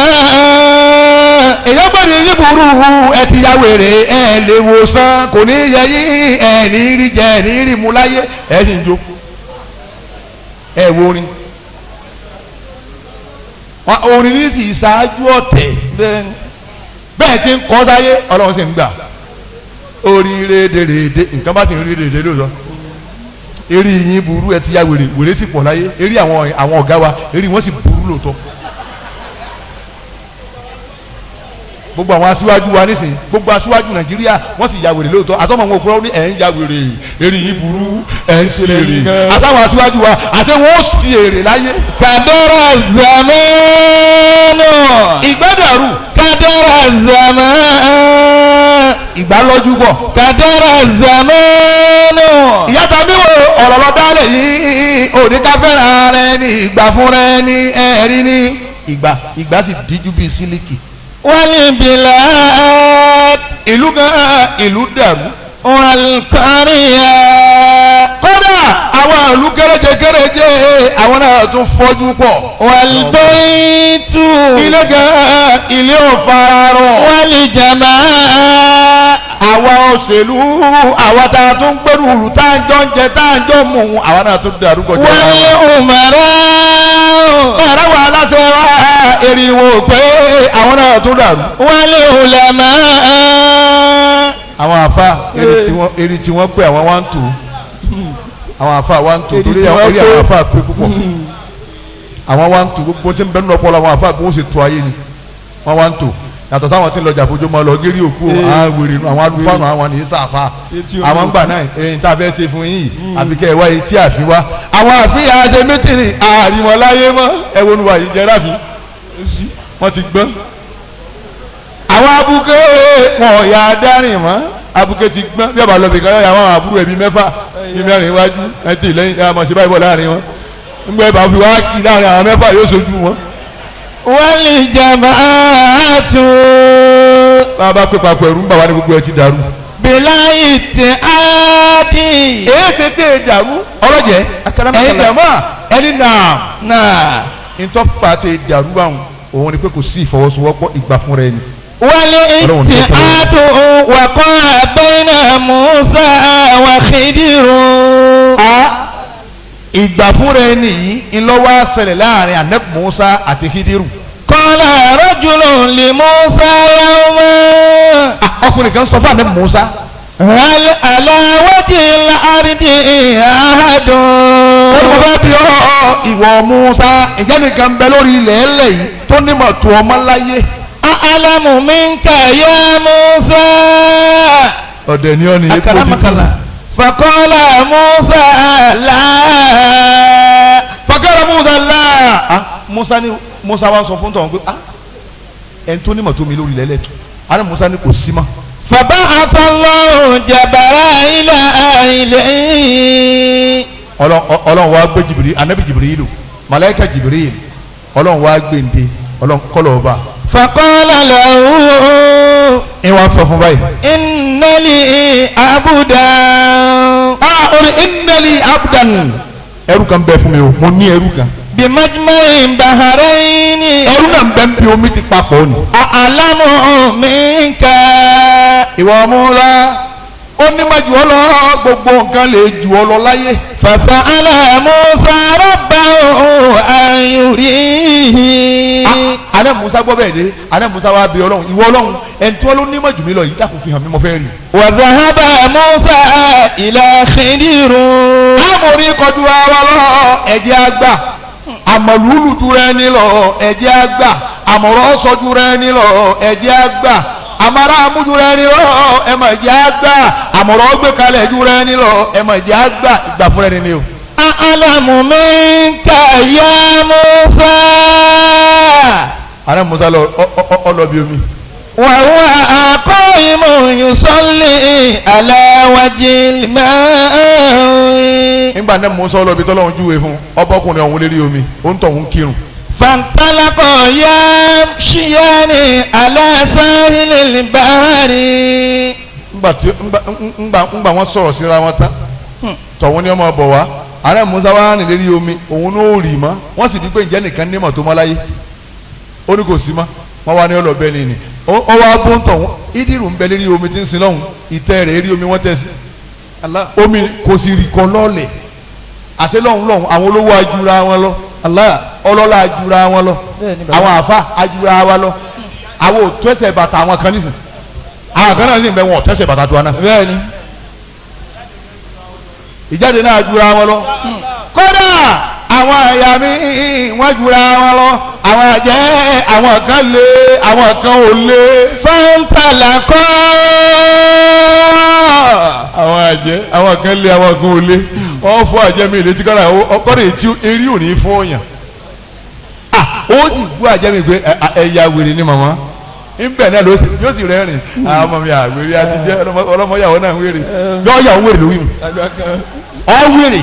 èyàn gbọ́dọ̀ yín burú ẹ ti ya wèrè ẹ lè wòsàn kò ní yẹ yín ẹ ní rí jẹ ẹ ní rí mu láyé ẹ sì ń jó ẹ wo orin orin ní sì ṣáájú ọ̀tẹ̀ bẹ́ẹ̀ tí ń kọ́ sáyé ọlọ́run sì ń gbà orin rédèrèdè nǹkan bá sì ń rí rédèrèdè lóòótọ́ eré yín burú ẹ ti ya wèrè wèrè sì pọ̀ láyé eré àwọn ọ̀gá wa eré wọn sì burú lóòótọ́. gbogbo àwọn aṣíwájú wa nísìnyí gbogbo aṣíwájú nàìjíríà wọ́n sì ya wèrè lóòótọ́ àtọ́mọ̀ wọn òkúrọ́ ní ẹ̀ ń ya wèrè èrè yìí burú ẹ̀ ń ṣe èrè àtàwọn aṣíwájú wa àti wọn ó sì èrè láyé. kàdọ́rà zamanu. ìgbádàrú. kàdọ́rà zamanu. ìgbàlọ́jú bọ̀. kàdọ́rà zamanu. ìyàtọ̀ mi wo ọ̀rọ̀ lọ dálẹ̀ yìí oníkàfẹ́ràn rẹ ní ìgbà fún rẹ ní ẹ̀rí ní ìgbà sì díjú bíi sílíkì. wal bilad. ìlú gan ìlú dàrú. wal qarya. kódà àwọn ìlú kéréje àwọn náà tún fọ́jú pọ̀. wal baytu. ilé gan ilé ò fararọ. wal jamaa. àwa òṣèlú àwa tá a tún gbẹrù rù tá a jọ ń jẹ tá a jọ mú un àwa náà tún dàrú kọjá. wal umara. ọ̀rẹ́ wa aláṣẹ wa èrìwò pé àwọn náà tún dàrú. wal ulama. àwọn àfa èrì tí wọ́n pè àwọn wá ń tò àwọn àfa wá ń tò torí àwọn àfa pé púpọ̀ àwọn wá ń tò gbogbo tí ń bẹ nínú ọpọlọ àwọn àfa bí wọ́n ṣe tó ayé ni wọ́n wá ń tò yàtọ̀ sáwọn tí ń lọ jàfojú mọ́ lọ gérí òkú àwọn wèrè àwọn alùpàánù àwọn ní sàfà àwọn ń gbà náà èyí tá a fẹ́ ṣe fún yín àfi kẹ́ ẹ wá etí àfi wá àwọn àfihàn àṣẹ mítìrì àríwọ̀ láyé mọ́ ẹ wo nuwa yìí jẹ́ ráfi wọ́n ti gbọ́n àwọn abuké wọn ò yà á dárìn mọ́ abuké ti gbọ́n bí ọba lọ bìkan lọ́yà àwọn àbúrò ẹbí mẹ́fà ní mẹ́rin iwájú ẹ ti lẹ́yìn ẹ mọ̀ ṣe báyìí bọ̀ láàrin wọn ńgbẹ́ ẹ bá fi wá kí láàrin àwọn mẹ́fà yóò sojú wọn. wal jamaatu. bàbá pé papọ̀ ẹ̀rú ń bà wá ní gbogbo ẹ ti dàrú. bila itiadi. èyí ṣe tẹ́ ẹ dàrú ọlọ́jẹ́ ẹ̀yin jàmọ́ ẹni náà ntọ́fà tẹ́ ẹ dàrú báwọn òun ni pé kò sí ìfọwọ́sowọ́pọ̀ ìgbà fúnra ẹni. والاتحاد وقع بين موسى وخضر. ìgbà fúnra ẹni yìí ńlọ́wọ́ ṣẹlẹ̀ láàrin anabi Musa àti Khidiru. قال رجل لموسى يوما. ọkùnrin kan sọ fún anabi Musa. هل على وجه الأرض أحد. olùkọ́ bá bí ìwọ Musa ìjẹ́ nìkan bẹ lórí ilẹ̀ ẹlẹ́ yìí tó nímọ̀ tó ọmọ láyé. أعلم منك يا موسى. ọ̀dẹ̀ ni ọ́ ni epo أكرمك فقال موسى لا. فقال موسى لا. Musa wa sọ fún tọ̀hún pé ẹni tó nímọ̀ tó mi lórí ilẹ̀ ẹlẹ́ tó àná Musa ní kò sí mọ́. فبعث الله جبرائيل إليه. ọlọ́run wa gbé jìbìrì anabi jìbìrìlù màláíkà jìbìrìlù ọlọ́run wa gbé ǹdẹ ọlọ́run kọ́lọ̀ ọba. فقال له. ìwà sọ fún báyìí. إن لي عبدا. orí innali abdan ẹrú kan bẹ fún mi o mo ní ẹrú kan. بمجمع بحرين. ẹrú náà bẹ ń bí omi ti papọ̀ ni. أعلم منك. ìwà Mùsá ó ní ma jù ọ lọ gbogbo nǹkan lè jù ọ lọ láyé. فسأل موسى ربه أن يريه. àná Musa gbọ́ bẹ́ẹ̀ dé àná Musa wa bí ọlọ́run ìwọ ọlọ́run ẹni tí wọ́n ló ní ma jù mí lọ yìí dákun fi hàn mí mo fẹ́ rí. وذهب موسى إلى خضر. amòrí kọjú wa lọ ẹ̀jẹ̀ àgbà àmọ̀lúlù ju rẹ ní lọ ẹ̀jẹ̀ àgbà àmọ̀rọ̀ sọ́jú rẹ ní lọ ẹ̀jẹ̀ àgbà àmàrà àmújú rẹ ní lọ ẹ̀mọ̀ ẹ̀jẹ̀ àgbà àmọ̀rọ̀ gbé kalẹ̀ ju rẹ ní lọ ẹ̀mọ̀ ẹ̀jẹ̀ àgbà ìgbà fún rẹ ní o. أعلم منك يا موسى. àná Musa lọ ọlọ bí omi. وهو قائم يصلي على وجه الماء. nígbà náà Musa ọlọ bí tọ́lọ́hún júwe fún ọbọ̀kùnrin ọ̀hún lérí omi ó ń tọ̀hún kírun. فانطلقوا يمشيان على ساحل البحر. ńgbà wọn sọ̀rọ̀ síra wọn tán tọ̀hún ni ọmọ bọ̀ wá àná Musa wá rìn lérí omi òun ló rì mọ́ wọ́n sì di pé ǹjẹ́ nìkan nímọ̀ tó mọ́ láyé ó ní kò sí mọ́ wọ́n wá ní ọlọ́bẹ ni ó wá bó ń tọ̀hún Ìdírù ń bẹ lérí omi tí ń sin lọ́hùn ìtẹ́ rẹ̀ rí omi wọ́n tẹ̀ sí omi kò sì rì kan lọ́ọ̀lẹ̀ àti lọ́hùn àwọn olówó ajura wọn lọ ọlọ́lá ajura wọn lọ àwọn àfa ajura wọn lọ àwọn ò tẹ́sẹ̀ bàtà àwọn kan nísìn àwọn kan náà sì ń bẹ wọn ò tẹ́sẹ̀ bàtà tiwa náà. bẹ́ẹ̀ni. ìjáde náà ajura wọn lọ kódà àwọn àyà mi wọ́n jura wọn lọ àwọn àjẹ́ àwọn kan lé àwọn kan ò lé. فانطلقوا. àwọn àjẹ́ àwọn kan lé àwọn kan ò lé wọ́n fún àjẹ́ mi létí kọ́ra ọkọ́rẹ́ etí eré òní fún ọ̀yàn. ó sì gbọ́ àjẹ́ mi pé ẹ̀yà wèrè ni màmá nbẹ náà yóò sì rẹ́rìn àwọn ọmọ mi àwèrè àti jẹ́ ọlọ́mọyàwó náà wèrè yóò yà ó wèrè lórí mi ọ wèrè.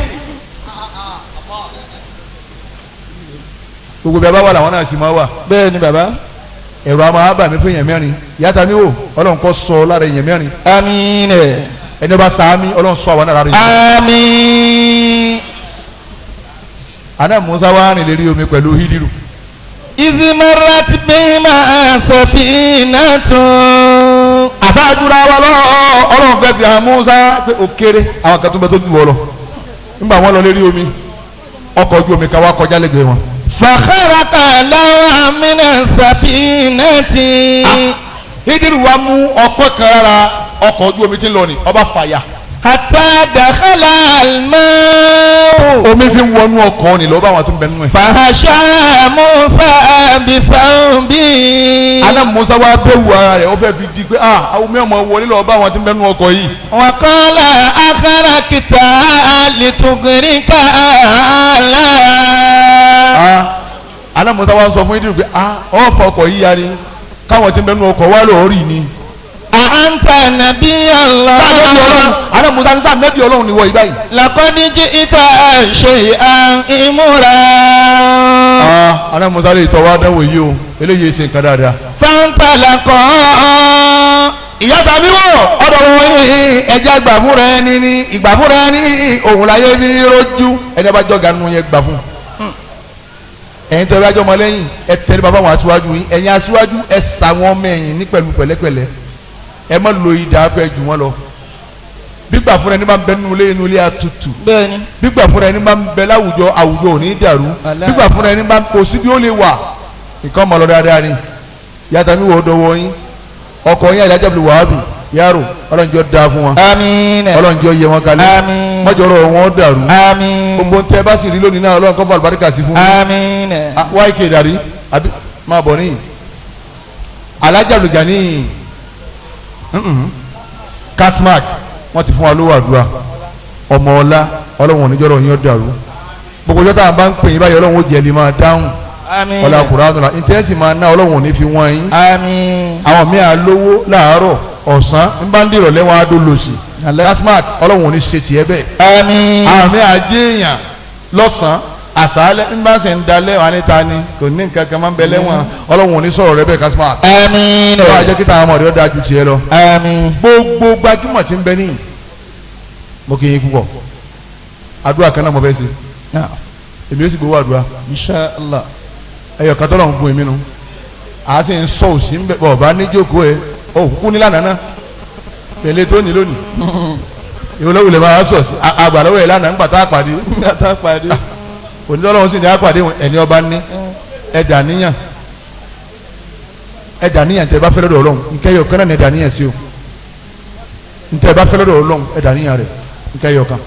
gbogbo bí a bá wà làwọn náà sì máa wà. bẹ́ẹ̀ ni bàbá. ẹ̀rọ a máa bà mí fún èèyàn mẹ́rin yàtọ̀ mi wò ọlọ́run kọ́ sọ lára èèyàn mẹ́rin. àmín. ẹni bá sàámi ọlọ́run sọ àwọn náà lára èèyàn. àmín. àná Musa wá rìn lérí omi pẹ̀lú Hídírù. إذ مرت بهما سفينة. àtàjúra wa lọ ọlọ́run fẹ́ fi hàn Musa pé ó kéré àwọn kan tó bẹ tó dùn wọ́ lọ nígbà wọn lọ lérí omi ọkọ̀ ojú omi kan wá kọjá lẹ́gbẹ̀ẹ́ wọn. فخرق نوعا من السفينة. Hídírù wa mú ọkọ̀ kan rárá ọkọ̀ ojú omi tí ń lọ ní ọba fàyà. حتى دخل الماء. omi fi ń wọnú ọkọ̀ ni lọ́ọ́ bá wọn tó ń bẹ nínú ẹ̀. فحشى موسى بثوبه. àná Musa wa bẹ́ wù ara rẹ̀ ó fẹ́ fi di pé àwọn mi ọmọ wọlé lọ́ọ́ bá wọn tó ń bẹ nínú ọkọ̀ yìí. وقال أخرجتها لتغرق أهلها. àná Musa wa sọ fún Hídírù pé ọ̀fọ̀ ọkọ̀ yìí yarí káwọn tó ń bẹ nínú ọkọ̀ wá lọ́ọ́ rí ni. أأنت نبي الله. àná Musa ní sáà nẹ́bí ọlọ́run ni wọ ìgbà yìí. لقد جئت شيئا إمرا. àná Musa lè tọ́ wá dánwò yìí o eléyìí ṣe nǹkan dáadáa. فانطلقا. ìyá tàbí wọ̀ ọ̀dọ̀ wọn ní ẹjẹ́ gbàmúrẹ́ ẹni ní ìgbàmúrẹ́ ẹni òun láyé ní rojú ẹni bá jọ̀gá nínú yẹn gbà fún. ẹ̀yin tẹ́lẹ̀ ajọ́ ọmọlẹ́yìn ẹ tẹ̀lé bàbá wọn aṣíwájú yín ẹ̀yin aṣíwájú ẹ sàwọn ọmọ ẹ̀yìn ní pẹ̀lú pẹ̀lẹ́pẹ̀lẹ́ ẹ má lo ìdá pẹ́ jù wọ́n lọ gbígbà fúnra ẹni máa ń bẹ nínú ilé àtútù bẹ́ẹ̀ni gbígbà fúnra ẹni máa ń bẹ láwùjọ àwùjọ ò ní dàrú gbígbà fúnra ẹni máa ń kó síbi ó lè wà nǹkan mọ̀ lọ dáadáa ni yàtọ̀ mi wò ó dọwọ́ yín ọkọ̀ yín àdájọ́ bí wàhábì yàrá ọlọ́njọ́ da fún wọn àmín ọlọ́njọ́ yẹ wọn kalẹ̀ àmín mọ́jọ́rọ̀ wọn dàrú àmín gbogbo tẹ bá sì rí lónìí náà ọlọ́run kọ́ bá àlùbáríkà sí fún àmín wáyé kédàrí àbí máa bọ̀ níyì alájà lùjà níyì catmark wọ́n ti fún wa lówó àdúrà ọmọ ọlá ọlọ́run oníjọ́rọ̀ yín dàrú gbogbo jọ́tà bá ń pè yín báyìí ọlọ́run ó jẹ́ lè máa dáhùn àmín ọlá kùránù la ìtẹ́sì máa ná ọlọ́run ò ní fi wọ́n yín àmín àwọn míì á lówó láàárọ̀ ọ̀sán ń bá ń dìrọ̀ lẹ́wọ̀n á dó lòsì catmark ọlọ́run ò ní ṣe tiẹ̀ bẹ́ẹ̀ àmín àwọn míì á jẹ́ èèyàn lọ́sàn-án àṣálẹ́ ń bá ṣe ń dalẹ̀ wà níta ni kò ní nǹkan kan máa ń bẹ lẹ́wọ̀n ọlọ́run ò ní sọ̀rọ̀ rẹ bẹ́ẹ̀ catmark àmín wọ́n á jẹ́ kí táwọn ọmọdé ó dáa ju tiẹ̀ lọ àmín gbogbo gbajúmọ̀ tí ń bẹ níyì mo kì í púpọ̀ àdúrà kan náà mo fẹ́ ṣe èmi ó sì gbowó àdúrà inshallah ẹyọ kan tọ́lọ̀ ń gun èmi nu àá sì ń sọ òsì ń bẹ bọ̀ bá níjókòó ẹ òkú ní lánàá náà pẹ̀lẹ́ tó ní lónìí ìwọlọ́wù lè máa sọ̀ sí àgbàlọ́wọ́ ẹ̀ lánàá ńgbà tá a pàdé onítọ́lọ́wọ́ sì ní àpàdé ẹni ọba ní ẹ̀dà níyàn tẹ́ bá fẹ́ lọ́dọ̀ ọlọ́run nkẹ́yọ̀ kan náà ní ẹ̀dà níyàn sí o ntẹ́ bá fẹ́ lọ́dọ̀ ọlọ́run ẹ̀dà níyàn rẹ̀ nkẹ́yọ̀ kan.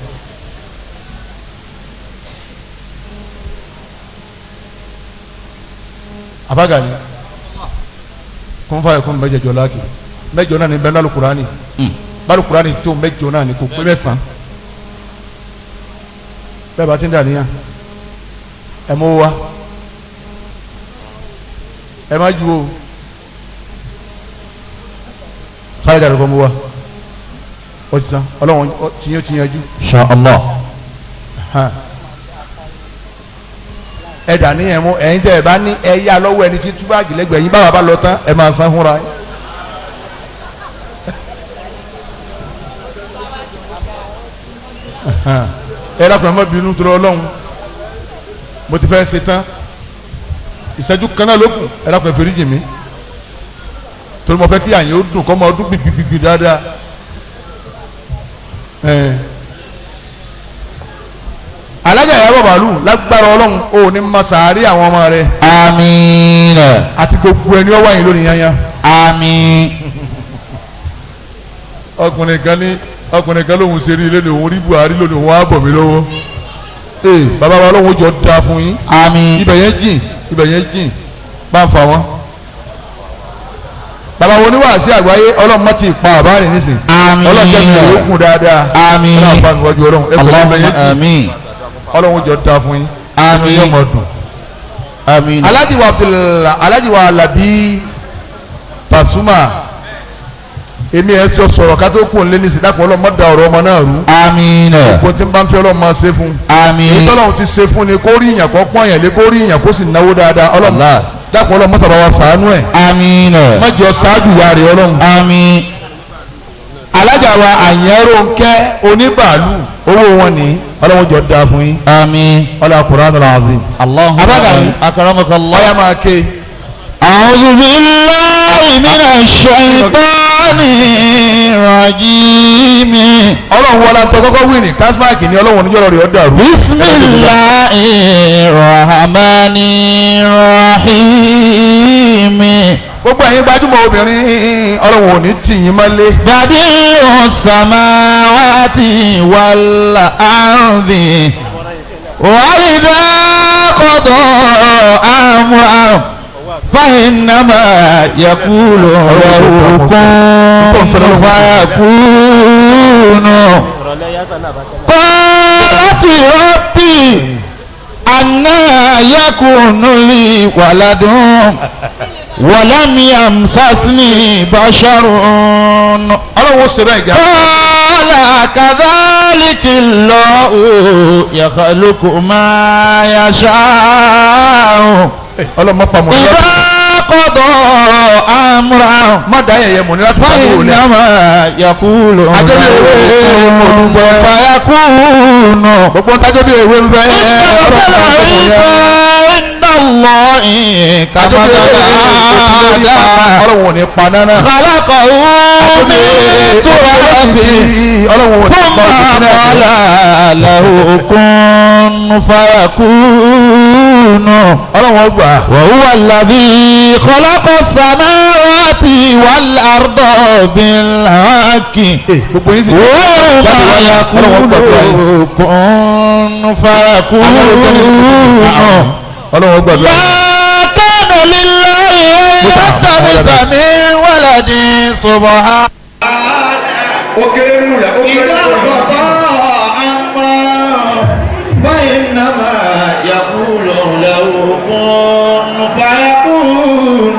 abagani kún fàyè kún mẹjọ láàkì mẹjọ náà ní bẹ náà Kùránì Kùránì tó mẹjọ náà ní kò pé mẹ́sàn bẹ́ẹ̀ bá ti ń dà níyà ẹ mú wa ẹ má ju o fàyè dàrú kọ́ mú wa ó ti tán Ọlọ́run tiyẹn tiyẹnjú. Insha Allah. ẹ̀dà níyẹn mú ẹ̀yin tẹ́ ẹ bá ní ẹ yá lọ́wọ́ ẹni tí túbàgì lẹ́gbẹ̀ẹ́ yín báwa bá lọ tán ẹ máa san fúnra yín. ẹ dákun ẹ má bínú tó Ọlọ́run mo ti fẹ́ ṣe tán ìṣẹ́jú kan náà ló kù ẹ dákun ẹ fèrè jì mí torí mo fẹ́ kí àyìn ó dùn kọ́ mọ ọdún gbìgbìgbì dáadáa. alájà ìyàbọ̀ bàálù lágbára ọlọ́run ò ní ma sàárì àwọn ọmọ rẹ. àmín. àti gbogbo ẹni ọwọ́ yìí lónìí yányá. àmín. ọkùnrin kan lóhùn ṣe rí ilé ni òun rí Buhari lónìí òun á bọ̀ mí lọ́wọ́. ee bàbá wa lóhùn jọ da fún yín. àmín. ibẹ̀ yẹn jìn bá ń fa wọn. bàbá wo ni wàásù àgbáyé ọlọ́run má ti pa àbá rìn nísìn. àmín. ọlọ́run jẹ́ mi ò kún dáadáa. àmín. ọlọ́run bá mi wájú ọlọ́run. Allahumma àmín. ọlọ́run jọ da fún yín. àmín. yóò mọ̀ dùn. àmín. Alhaji wa Alabi Pasuma èmi ẹ sọ sọ̀rọ̀ ká tó kún lé ní sídàpọ̀ ọlọ́run má da ọ̀rọ̀ ọmọ náà rú. àmín. kò tí ń bá ń fi ọlọ́run máa ṣe fún. àmín. èyí tọ́lọ́run ti ṣe fún ni kó rí ìyàn kó pọ́n yẹn lé kó rí ìyàn kó sì náwó dáadáa ọlọ́run dàpọ̀ ọlọ́run mọ́tàbá wa ṣàánú ẹ̀. àmín. mọ́jọ ṣáájú ya rẹ̀ ọlọ́run. àmín. alájà wa Àyẹ̀rónkẹ́ oníbàálù owó wọn ní ọlọ́run jọ da fún yín. àmín. ọlọ́run Qur'anul azim. Allahumma abágàmí akramakallah. ọ̀yà máa ké. a'udhu billahi minash shaitanir rajim. ọlọ́run wọlé àtọ kọ́kọ́ wí ní kásmáàkì ní ọlọ́run oníjọ́rọ̀ rẹ̀ ọ́ dàrú. bismillahir rahmanir rahim. gbogbo ẹ̀yin gbajúmọ̀ obìnrin ọlọ́run ò ní tì yín mọ́lé. badi'us samawati wal ardi wa idha qada amran fa innama yaqulu lahu kun fayakunu. qalati rabbi anna yakunu li waladun walam yamsasni basharun. ọlọ́run ó ṣe bẹ́ẹ̀ gà. qala kadhalika Allahu yakhluqu ma yasha'u. ọlọ́run mọ́ pa mọ́ ní idha qada amran. má dá yẹ̀yẹ́ mọ̀ ní láti bá wò lẹ́. innama yaqulu fayakunu. gbogbo ń tájọ́ bí ewé ń fẹ́. inna ọlọ́run ò ní pa nánà. kàlákọ̀ omi tó rà bí ọlọ́run ò ní pa nánà. làókun fàyàkùnù. ọlọ́run ó gbà. wàhùwà làbí kọ́lákọ̀ sàmáwátì wàlárùdọ̀ bíláàkì. gbogbo yín sì wọ́n fàyàkùnù kún fàyàkùnù. ọlọ́run ó gbàdúrà. كان لله يتخذ من ولد سبحانه إذا قضى أمرا فإنما يقول له كن فيكون.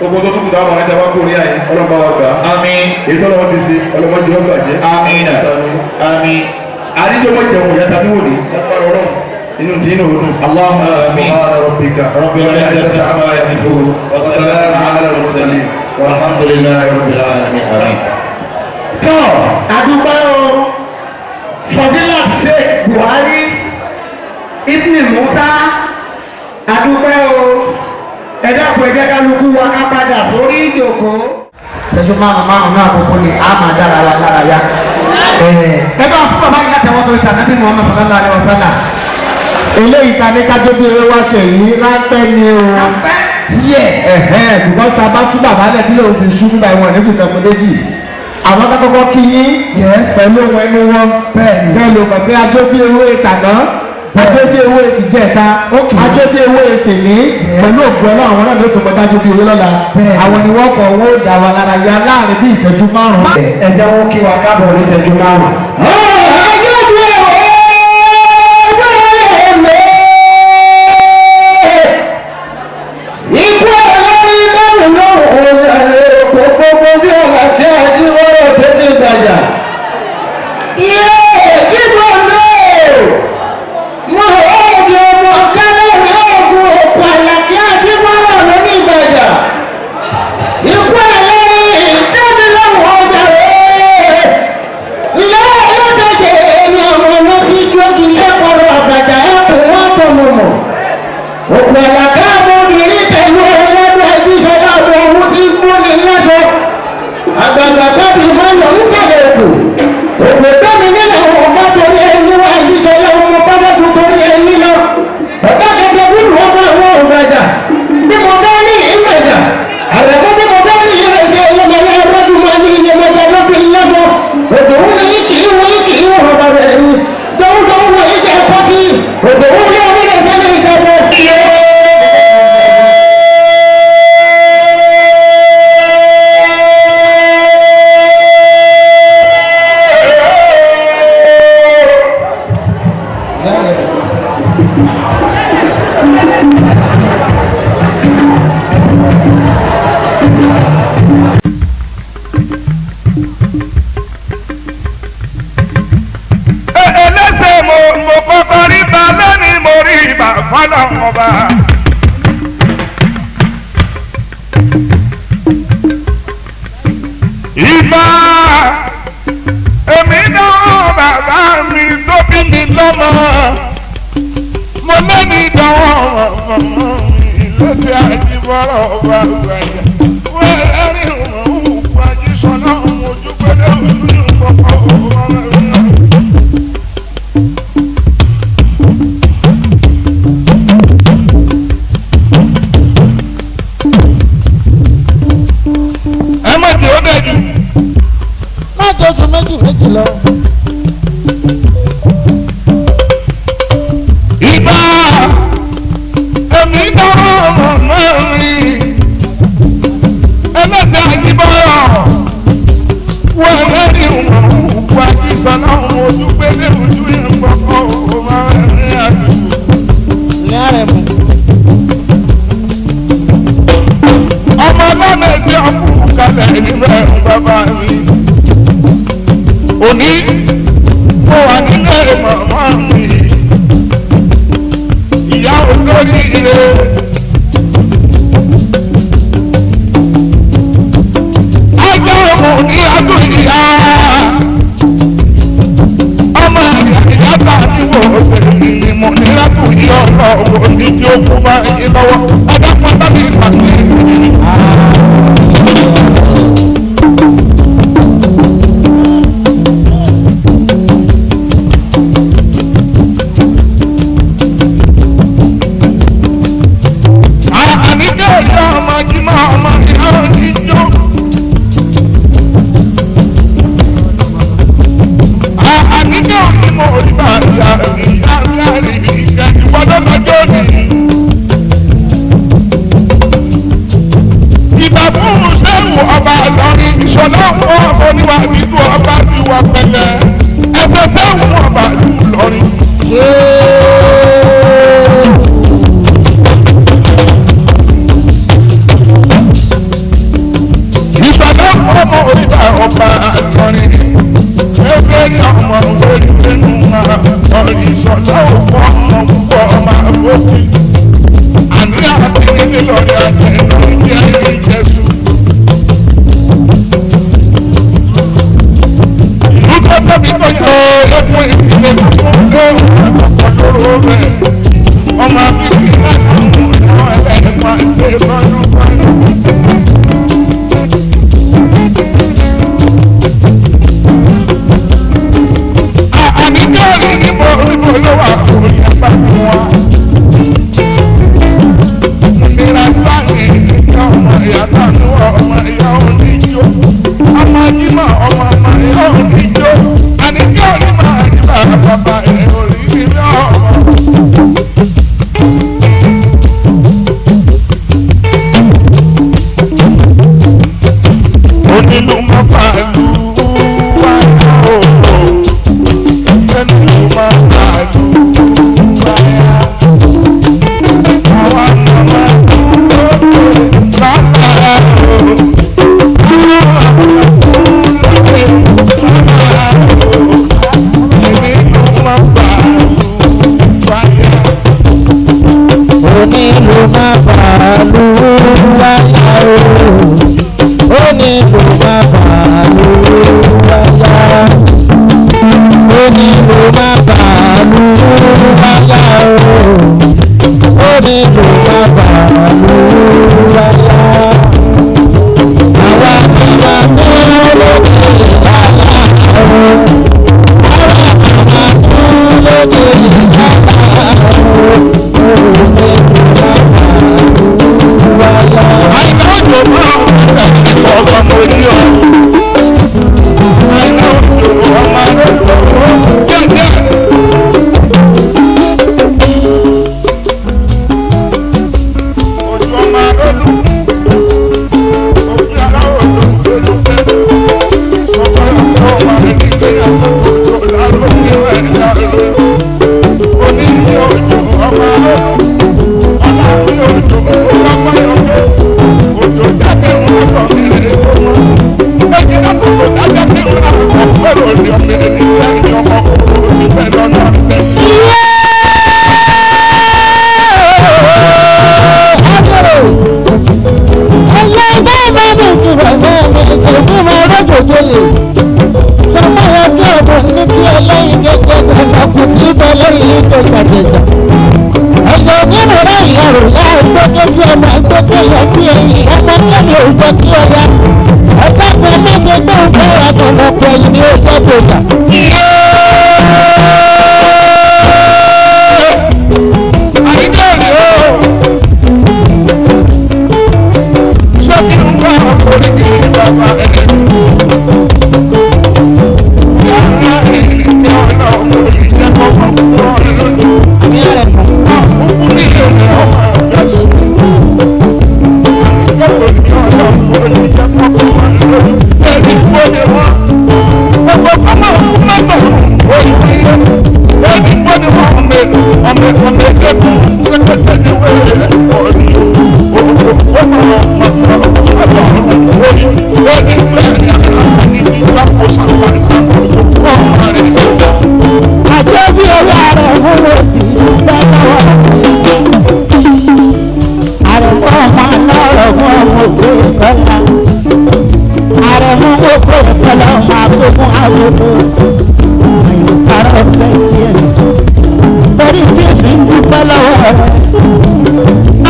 gbogbo tó tún dáhùn àwọn ẹja bá kó ní àyè ọlọ́mọ wa gbà. àmín. èyí tó lọ́wọ́ ti ṣe ọlọ́mọdé ọgbà jẹ́. àmín. àmín. àdíjọba jẹun ìyá tàbí wò ní lápára ọlọ́run inú tí inú òdùn. Allahumma amin. Subhana rabbika rabbil izzati amma yasifun wa salamun ala al-mursalin walhamdulillahi rabbil alamin. àmín. tọ́ àdúgbò Fadilat Sheikh Buhari Ibn Musa àdúgbò ẹ̀dá kò ẹ̀jẹ̀ kálukú wa ká padà sórí ìjòkó. ṣẹ́jú márùn-ún náà àkókò ni a máa dára wa lára yá. ẹ bá fún bàbá yìí láti ẹwọ́n tó ìtàn Nabi Muhammad sallallahu alaihi wasallam. eléyìí ta ní kájọ bí ewé wá ṣe yìí ráńpẹ́ ni o. ráńpẹ́ díẹ̀. ṣùgbọ́n ta bá tún bàbá lẹ̀ tí lóun fi ṣú nígbà ìwọ̀n níbi kan méjì. àwọn akẹ́kọ̀ọ́ kí yín pẹ̀lú ohun ẹnu wọn bẹ́ẹ̀ ló mọ̀ pé ajó bí ewé ìtàná ajó bí ewé ti jẹta ajó bí ewé ti ní pẹ̀lú òkú ẹ̀ náà àwọn náà ló tó mọ̀ dájú bí ewé lọ́la àwọn ni wọ́n kọ̀ wọ́n dà wà lára ya láàrin bí ìṣẹ́jú márùn-ún. ẹ jẹ́ wọ́n kí wa káàbọ̀ ní ìṣẹ́jú márùn-ún. ní kí ó kú bá yín lọ́wọ́ ẹgbẹ́ pọn bá mi ṣàtìlẹ́yìn.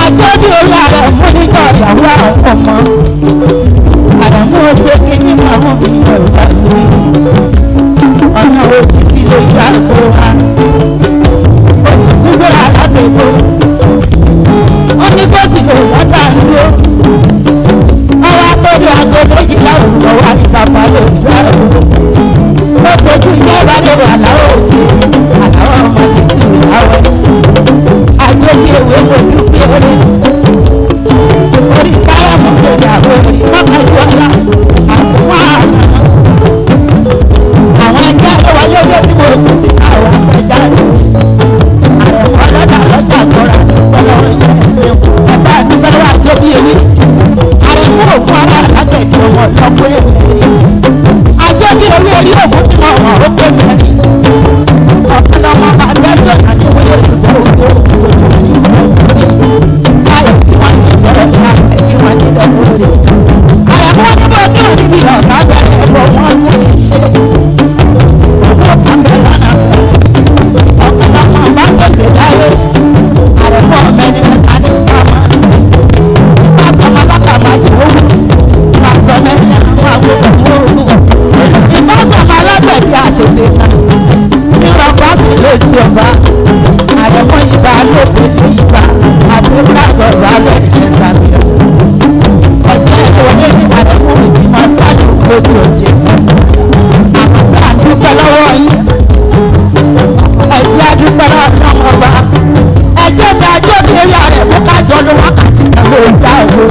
àjọbí orí ààrẹ mú nígbà ìyàwó àwọn ọmọ àrẹ̀mú ọ̀sẹ̀ kìíní àwọn ìyẹn ìgbà lórí ọ̀nà òtítì lè gbà tó wa òtítì gbéra látòkò ó ní kó sì lè wọ́tà ń dúró ọwọ́ àtọ́jú aago méjìlá òwúrọ̀ wá ní bàbá lè gbà ó fojú ilé ìbálẹ̀ wà láwọ̀ òkè àláwọ̀ ọmọdé sí ìyàwó àjọbí ewé mojú bí orí orí táyà mọ́tò ìyàwó orí mọ́kànjú ọ̀la àkùnwá àwọn ẹgbẹ́ àtọwọlé owó tí mo kù sí àwọn àgbẹ̀já rẹ̀ àrẹ̀mọ́ ọlọ́dà lọ́jà tọ́ra ọlọ́run yẹn ẹ̀bá àdúgbò àjọbí ewé àrẹ̀mọ́ òkú ara àlágbẹ̀jọ wọn lọ́pọ̀ ewé àjọbí ewé orí òkú tí wọ́n wọ̀ ó pé mẹ́rin ọ̀kan lọ́mọ àgbẹ̀jọ àti wọlé ìgbà òkú láyọ̀ tí wọ́n ní ìbẹ̀rẹ̀ ńlá ẹ̀kí wọn ní ìdẹ́kùn rẹ̀ àrẹ̀mọ́ oníbò kí wọ́n níbi ọ̀gá bẹ̀rẹ̀ ẹ̀bọ̀ wọn mú ìṣe òkú kan bẹ̀ lọ́nà ọ̀kan lọ́mọ bá tètè láyé àrẹ̀mọ́ mẹ́ni mẹ́ta ní ìpamọ́ pásọmọ bàtà máa jẹ owó pásọ mẹ́ni àwọn àwọn òkú ìpásọmọ alágbẹ̀dẹ àtètè náà ìrọ̀bá sì lójú ọba àrẹ̀mọ́ ìbá lóde ní ìbá àbúrò àgọ̀rọ̀ abẹ́ ìṣẹ̀sàmì ọ̀jẹ̀ ìwọlé ní àrẹ̀mọ́ ìgbìmọ̀ sáájú lójú òjì àmọ́sá àdúpẹ́ lọ́wọ́ yín ẹ̀jẹ̀ àdúpẹ́ lọ́wọ́ ọba ẹ̀jẹ̀ mi àjọ mi eré àrẹ̀mọ́ kájọ ló wákàtí kan ló ń dá owó.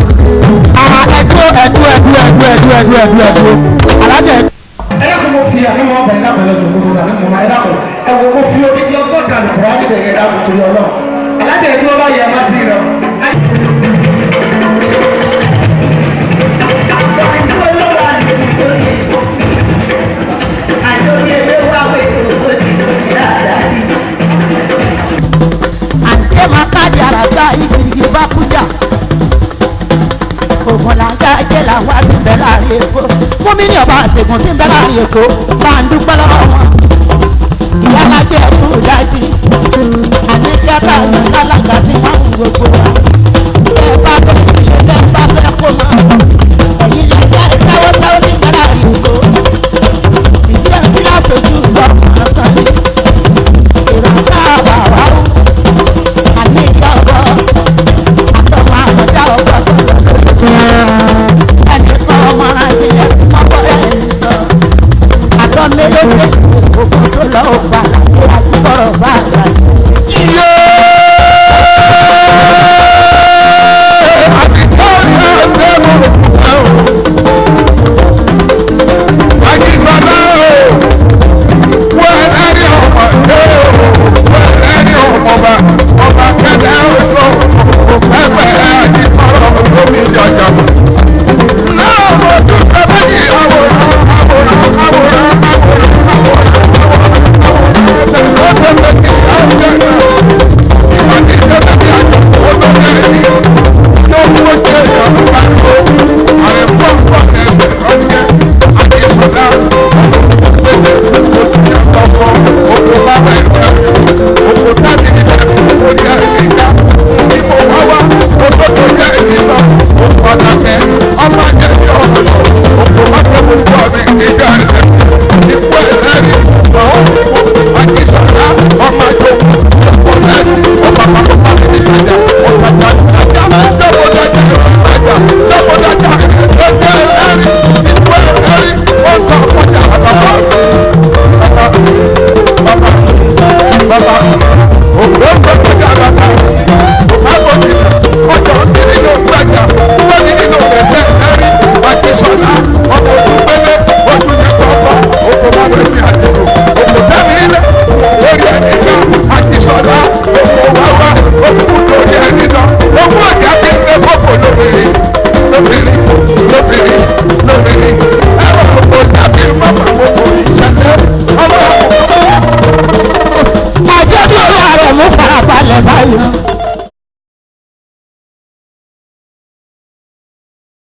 ẹ̀dú alájẹ. ẹ yà kó mo fi ànímọ̀ ọ̀bẹ ẹ̀dá pẹ̀lú ọjọ́ kótó tàbí mo máa ẹ̀dá kọ̀ ẹ̀ wò mo fi omi bí ọgọ́ta nìkúrọ̀ á níbẹ̀ ẹ̀dá kò torí ọlọ́run alájẹ ẹ̀dú ọba yẹ ẹ̀ má ti rẹ̀ àti máa kájí àràgbá ìgbìyànjú bá kújà ògùn làǹkà jẹ́ làwọn àti bẹ́ẹ̀ láàrin èkó mú mi ní ọba àṣegùn tí ń bẹ́ẹ̀ láàrin èkó bá ń dúpẹ́ lọ́wọ́ wọn ìyá alájẹ ẹ̀kú ìdájí àní tíátà ìlú lálàgbà